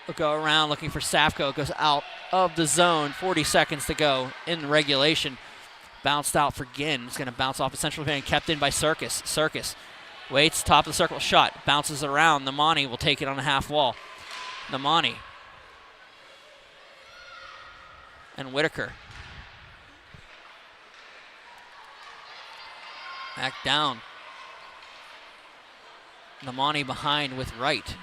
We'll go around looking for Safko. Goes out of the zone. 40 seconds to go in regulation. Bounced out for Ginn. It's going to bounce off the central defender. Kept in by Circus. Circus waits. Top of the circle shot. Bounces around. Namani will take it on the half wall. Namani. And Whitaker. Back down. Namani behind with Wright.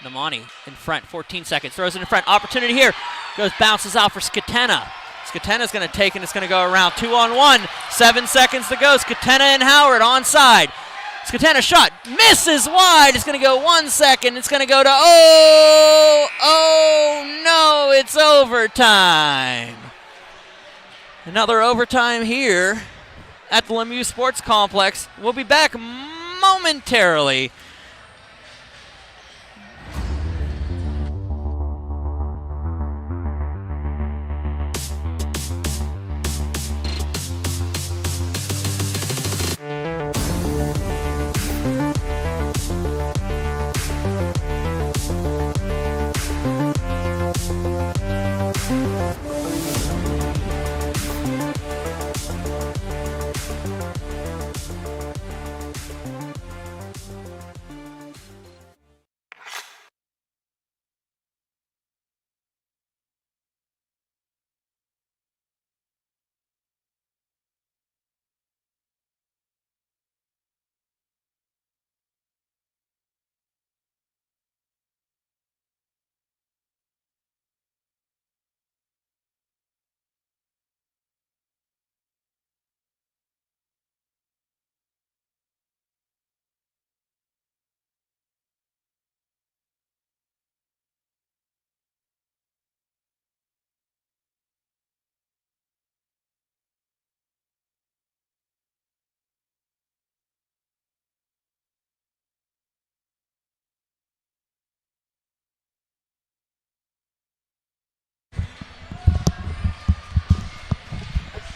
Namani in front, 14 seconds, throws it in front, opportunity here. Bounces out for Skatena. Skatena's going to take and it's going to go around 2-on-1. 7 seconds to go. Skatena and Howard onside. Skatena shot, misses wide. It's going to go 1 second. It's going to go to, oh no, it's overtime. Another overtime here at the Lemieux Sports Complex. We'll be back momentarily.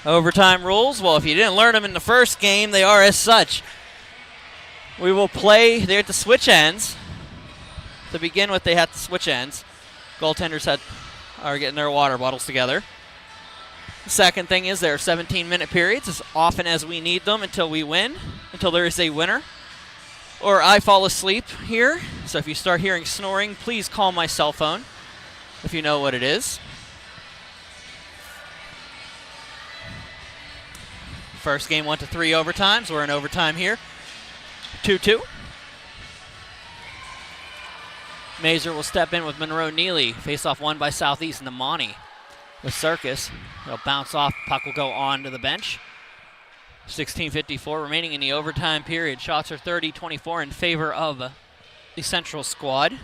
Overtime rules, well, if you didn't learn them in the first game, they are as such. We will play, they're at the switch ends. To begin with, they have to switch ends. Goaltenders are getting their water bottles together. The second thing is there are 17-minute periods as often as we need them until we win, until there is a winner. Or I fall asleep here, so if you start hearing snoring, please call my cell phone if you know what it is. First game went to 3 overtimes. We're in overtime here. 2-2. Mazer will step in with Monroe Neely. Face-off won by Southeast Namani with Circus. They'll bounce off. Puck will go on to the bench. 16:54 remaining in the overtime period. Shots are 30-24 in favor of the Central squad.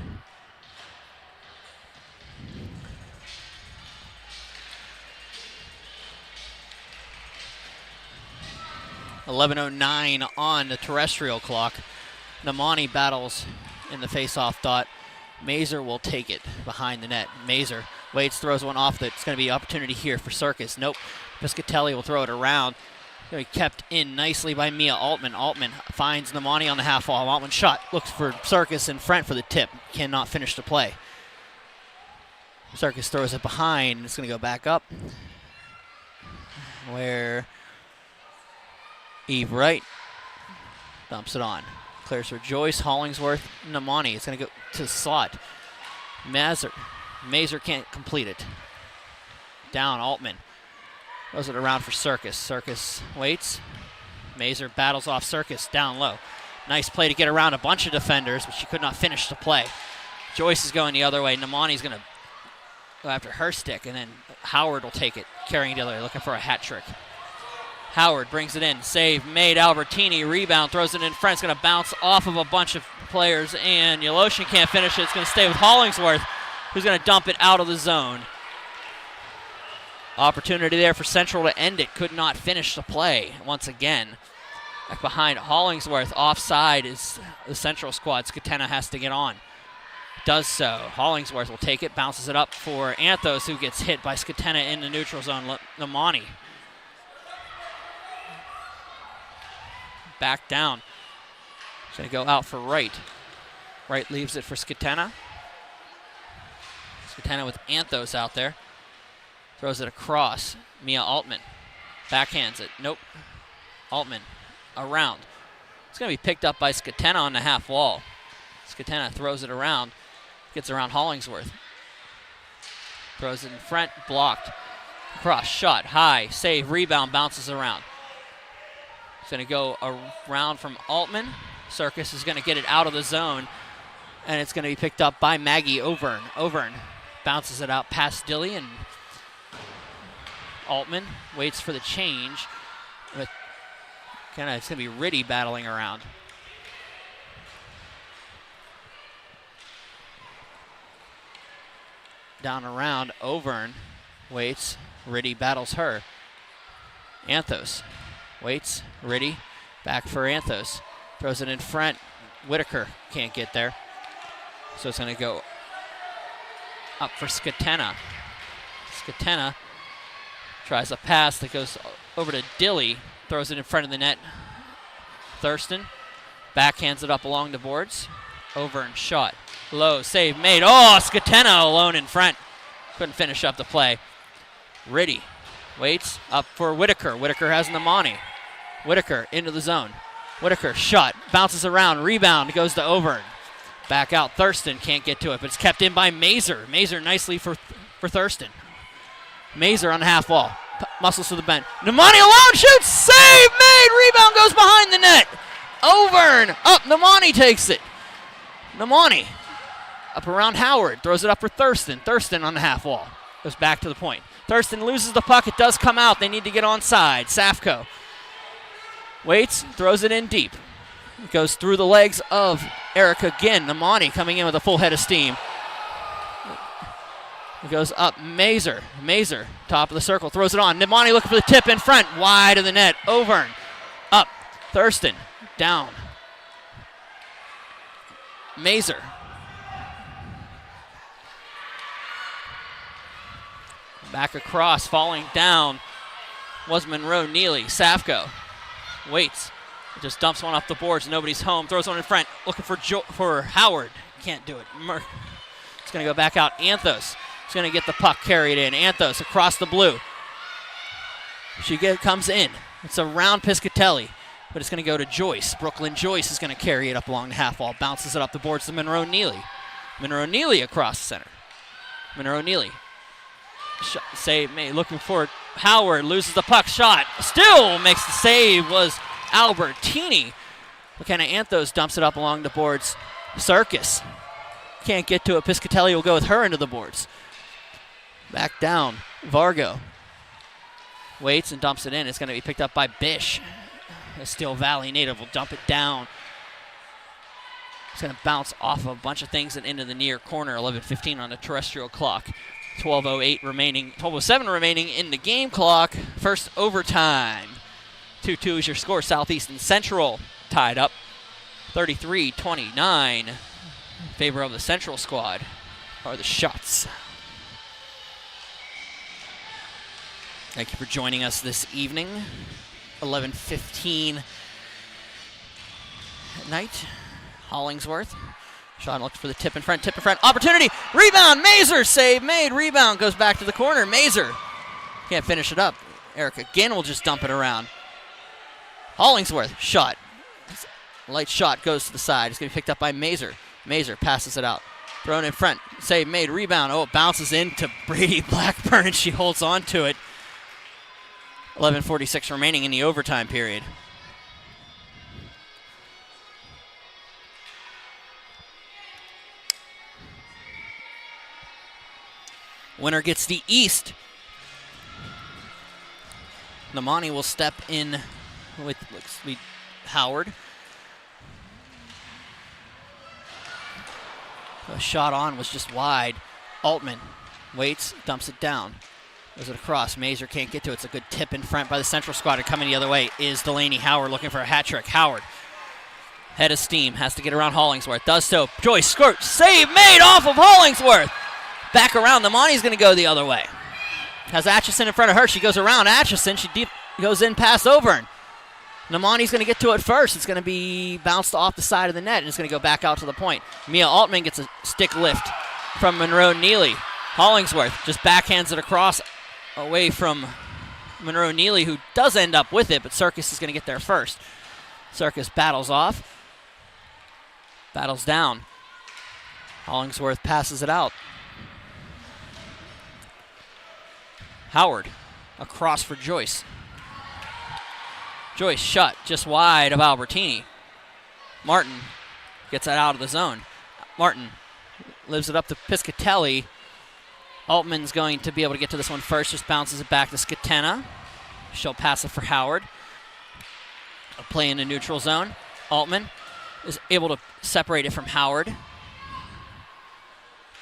.11:09 on the terrestrial clock. Namani battles in the face-off dot. Mazer will take it behind the net. Mazer waits, throws one off. It's going to be an opportunity here for Circus. Nope. Piscatelli will throw it around. Going to be kept in nicely by Mia Altman. Altman finds Namani on the half wall. Altman shot. Looks for Circus in front for the tip. Cannot finish the play. Circus throws it behind. It's going to go back up. Where Eve Wright dumps it on. Clears for Joyce, Hollingsworth, Namani. It's going to go to the slot. Mazer can't complete it. Down, Altman. Throws it around for Circus. Circus waits. Mazer battles off Circus, down low. Nice play to get around a bunch of defenders, but she could not finish the play. Joyce is going the other way. Namani's going to go after her stick, and then Howard will take it, carrying the other way, looking for a hat trick. Howard brings it in. Save made. Albertini rebound, throws it in front. It's going to bounce off of a bunch of players, and Yeloshin can't finish it. It's going to stay with Hollingsworth, who's going to dump it out of the zone. Opportunity there for Central to end it. Could not finish the play once again. Back behind Hollingsworth. Offside is the Central squad. Skatena has to get on. Does so. Hollingsworth will take it. Bounces it up for Anthos, who gets hit by Skatena in the neutral zone. Namani. Back down. He's going to go out for Wright. Wright leaves it for Skatena. Skatena with Anthos out there. Throws it across. Mia Altman. Backhands it. Nope. Altman around. It's going to be picked up by Skatena on the half wall. Skatena throws it around. Gets around Hollingsworth. Throws it in front. Blocked. Cross. Shot. High. Save. Rebound. Bounces around. It's going to go around from Altman. Circus is going to get it out of the zone. And it's going to be picked up by Maggie Overn. Overn bounces it out past Dilly, and Altman waits for the change. But it's going to be Riddy battling around. Down around, Overn waits. Riddy battles her. Anthos waits. Riddy back for Anthos. Throws it in front. Whitaker can't get there. So it's going to go up for Skatena. Skatena tries a pass that goes over to Dilly. Throws it in front of the net. Thurston backhands it up along the boards. Over and shot. Low, save made. Oh, Skatena alone in front. Couldn't finish up the play. Riddy waits up for Whitaker. Whitaker has Namani. Whitaker into the zone. Whitaker shot. Bounces around. Rebound goes to Overn. Back out. Thurston can't get to it, but it's kept in by Mazer. Mazer nicely for Thurston. Mazer on the half wall. Muscles to the bend. Namani alone shoots. Save made. Rebound goes behind the net. Overn up. Namani takes it. Namani up around Howard. Throws it up for Thurston. Thurston on the half wall. Goes back to the point. Thurston loses the puck. It does come out. They need to get onside. Safko waits. Throws it in deep. It goes through the legs of Eric again. Namani coming in with a full head of steam. It goes up. Mazer. Mazer, top of the circle, throws it on. Namani looking for the tip in front. Wide of the net. Overn. Up. Thurston. Down. Mazer. Back across. Falling down was Monroe Neely. Safko waits. Just dumps one off the boards. Nobody's home. Throws one in front. Looking for Howard. Can't do it. It's going to go back out. Anthos. He's going to get the puck carried in. Anthos across the blue. Comes in. It's around Piscatelli, but it's going to go to Joyce. Brooklyn Joyce is going to carry it up along the half wall. Bounces it up the boards to Monroe Neely. Monroe Neely across the center. Monroe Neely. Save made. Looking for Howard. Loses the puck. Shot. Still makes the save. Was Albertini. McKenna Anthos dumps it up along the boards. Circus can't get to it. Piscatelli will go with her into the boards. Back down. Vargo waits and dumps it in. It's going to be picked up by Bish. A Steel Valley native will dump it down. It's going to bounce off a bunch of things and into the near corner. 11:15 on the terrestrial clock. 12:08 remaining. 12:07 remaining in the game clock. First overtime. 2-2 is your score. Southeast and Central tied up. 33-29 in favor of the Central squad are the shots. Thank you for joining us this evening. 11:15 at night. Hollingsworth. Sean looks for the tip in front. Opportunity. Rebound. Mazer. Save made. Rebound goes back to the corner. Mazer can't finish it up. Eric again will just dump it around. Hollingsworth. Shot. Light shot goes to the side. It's going to be picked up by Mazer. Mazer passes it out. Thrown in front. Save made. Rebound. Oh, it bounces into Brady Blackburn, and she holds on to it. 11:46 remaining in the overtime period. Winner gets the East. Namani will step in with Howard. The shot on was just wide. Altman waits, dumps it down. Goes it across. Mazer can't get to it. It's a good tip in front by the Central squad. And coming the other way is Delaney Howard looking for a hat trick. Howard, head of steam, has to get around Hollingsworth. Does so. Joyce squirt. Save made off of Hollingsworth. Back around. Namani's going to go the other way. Has Atchison in front of her. She goes around Atchison. She goes in past Overn. Namani's going to get to it first. It's going to be bounced off the side of the net, and it's going to go back out to the point. Mia Altman gets a stick lift from Monroe Neely. Hollingsworth just backhands it across away from Monroe Neely, who does end up with it, but Circus is going to get there first. Circus battles off. Battles down. Hollingsworth passes it out. Howard across for Joyce. Joyce shot just wide of Albertini. Martin gets that out of the zone. Martin lives it up to Piscatelli. Altman's going to be able to get to this one first. Just bounces it back to Scatena. She'll pass it for Howard. A play in the neutral zone. Altman is able to separate it from Howard.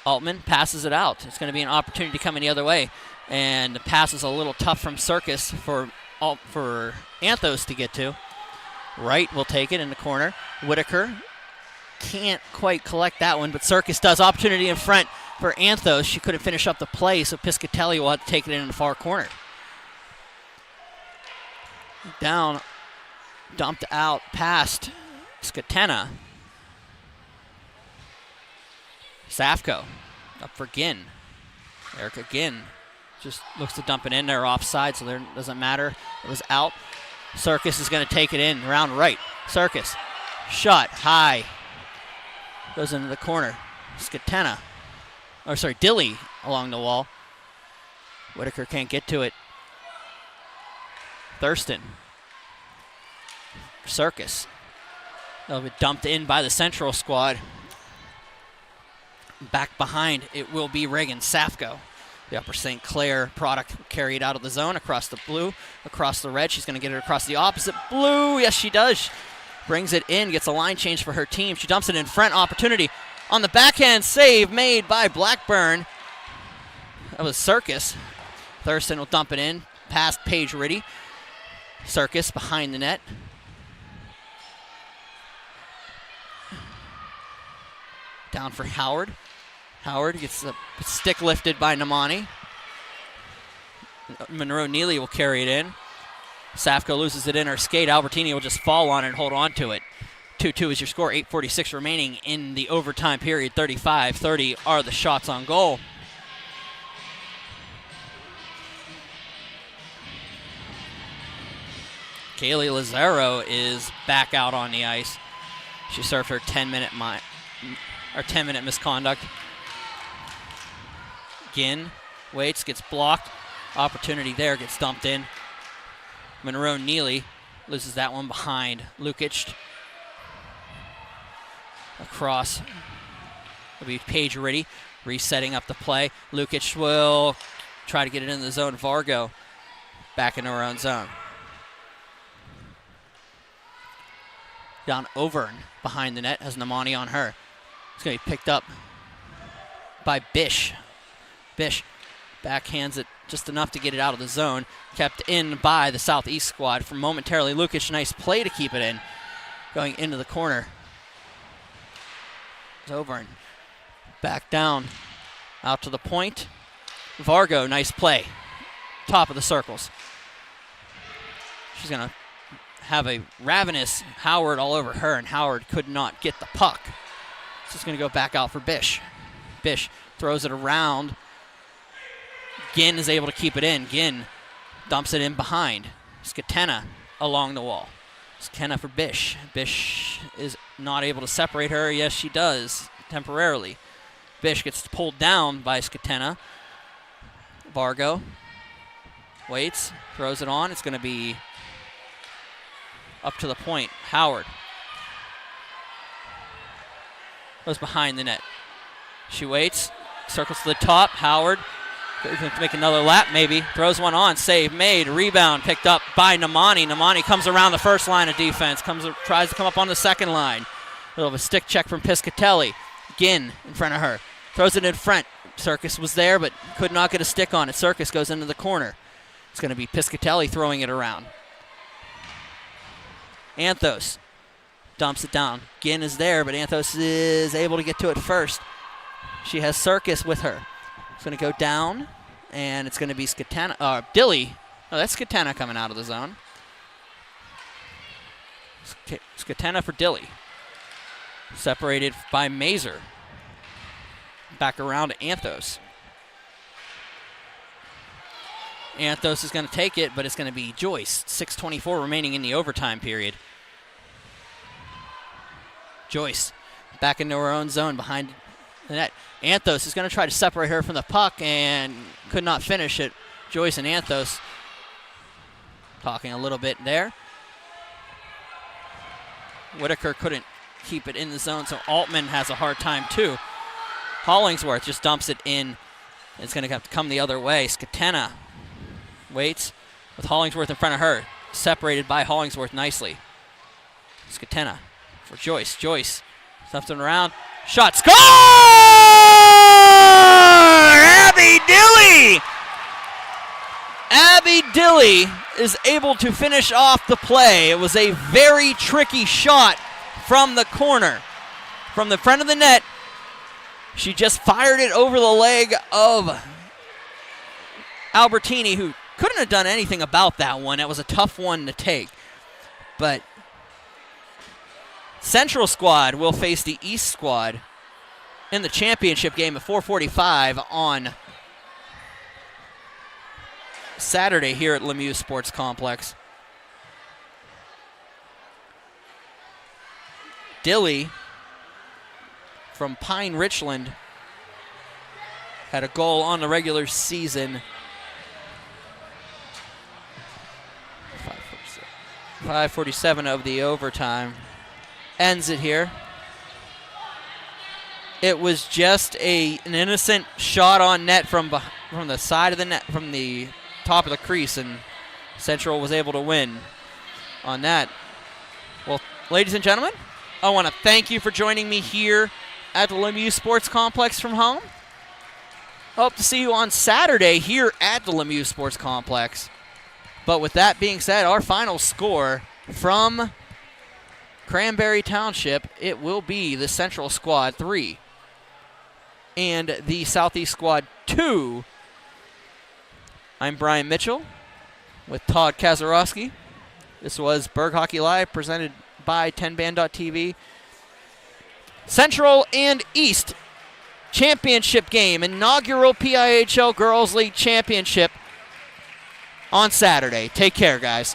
Altman passes it out. It's going to be an opportunity to come in the other way. And the pass is a little tough from Circus for Anthos to get to. Wright will take it in the corner. Whitaker can't quite collect that one, but Circus does. Opportunity in front for Anthos. She couldn't finish up the play, so Piscatelli will have to take it in the far corner. Down, dumped out past Scatena. Safko up for Ginn. Erica Ginn just looks to dump it in there offside, so there doesn't matter. It was out. Circus is going to take it in around right. Circus shot high. Goes into the corner. Scatena. Dilly along the wall. Whitaker can't get to it. Thurston. Circus. That'll be dumped in by the Central squad. Back behind, it will be Reagan Safko. The Upper St. Clair product carried out of the zone across the blue, across the red. She's going to get it across the opposite blue. Yes, she does. Brings it in, gets a line change for her team. She dumps it in front. Opportunity on the backhand save made by Blackburn. That was Circus. Thurston will dump it in past Paige Riddy. Circus behind the net. Down for Howard. Howard gets the stick lifted by Namani. Monroe Neely will carry it in. Safko loses it in her skate. Albertini will just fall on it and hold on to it. 2-2 is your score. 8:46 remaining in the overtime period. 35-30 are the shots on goal. Kaylee Lazaro is back out on the ice. She served her 10-minute misconduct. Ginn waits, gets blocked. Opportunity there, gets dumped in. Monroe Neely loses that one behind Lukic. Across will be Paige Riddy, resetting up the play. Lukic will try to get it in the zone. Vargo back into her own zone. Down Overn behind the net, has Namani on her. It's going to be picked up by Bish. Bish backhands it just enough to get it out of the zone. Kept in by the Southeast squad for momentarily. Lukic, nice play to keep it in. Going into the corner. It's Overn. Back down. Out to the point. Vargo, nice play. Top of the circles. She's going to have a ravenous Howard all over her, and Howard could not get the puck. So it's going to go back out for Bish. Bish throws it around. Ginn is able to keep it in. Ginn dumps it in behind. Scatena along the wall. Skatena for Bish. Bish is not able to separate her. Yes, she does, temporarily. Bish gets pulled down by Skatena. Vargo waits, throws it on. It's going to be up to the point. Howard goes behind the net. She waits, circles to the top. Howard going to make another lap, maybe. Throws one on, save made, rebound picked up by Namani. Namani comes around the first line of defense, tries to come up on the second line. A little of a stick check from Piscatelli. Ginn in front of her, throws it in front. Circus was there, but could not get a stick on it. Circus goes into the corner. It's going to be Piscatelli throwing it around. Anthos dumps it down. Ginn is there, but Anthos is able to get to it first. She has Circus with her. It's going to go down, and it's going to be Dilly. Oh, that's Skatena coming out of the zone. Skatena for Dilly. Separated by Mazer. Back around to Anthos. Anthos is going to take it, but it's going to be Joyce. 6:24 remaining in the overtime period. Joyce back into her own zone behind the net. Anthos is going to try to separate her from the puck and could not finish it. Joyce and Anthos talking a little bit there. Whitaker couldn't keep it in the zone, so Altman has a hard time too. Hollingsworth just dumps it in. It's going to have to come the other way. Skatena waits with Hollingsworth in front of her. Separated by Hollingsworth nicely. Skatena for Joyce. Joyce stuffs it around. Shot. Score! Abby Dilly! Abby Dilly is able to finish off the play. It was a very tricky shot from the corner. From the front of the net, she just fired it over the leg of Albertini, who couldn't have done anything about that one. That was a tough one to take. But Central squad will face the East squad in the championship game at 4:45 on Saturday here at Lemieux Sports Complex. Dilly from Pine Richland had a goal on the regular season. 5:47 of the overtime. Ends it here. It was just an innocent shot on net from the side of the net, from the top of the crease, and Central was able to win on that. Well, ladies and gentlemen, I want to thank you for joining me here at the Lemieux Sports Complex from home. Hope to see you on Saturday here at the Lemieux Sports Complex. But with that being said, our final score from Cranberry Township, it will be the Central Squad 3 and the Southeast Squad 2. I'm Brian Mitchell with Todd Kazarowski. This was Berg Hockey Live presented by 10band.tv. Central and East championship game, inaugural PIHL Girls League Championship on Saturday. Take care, guys.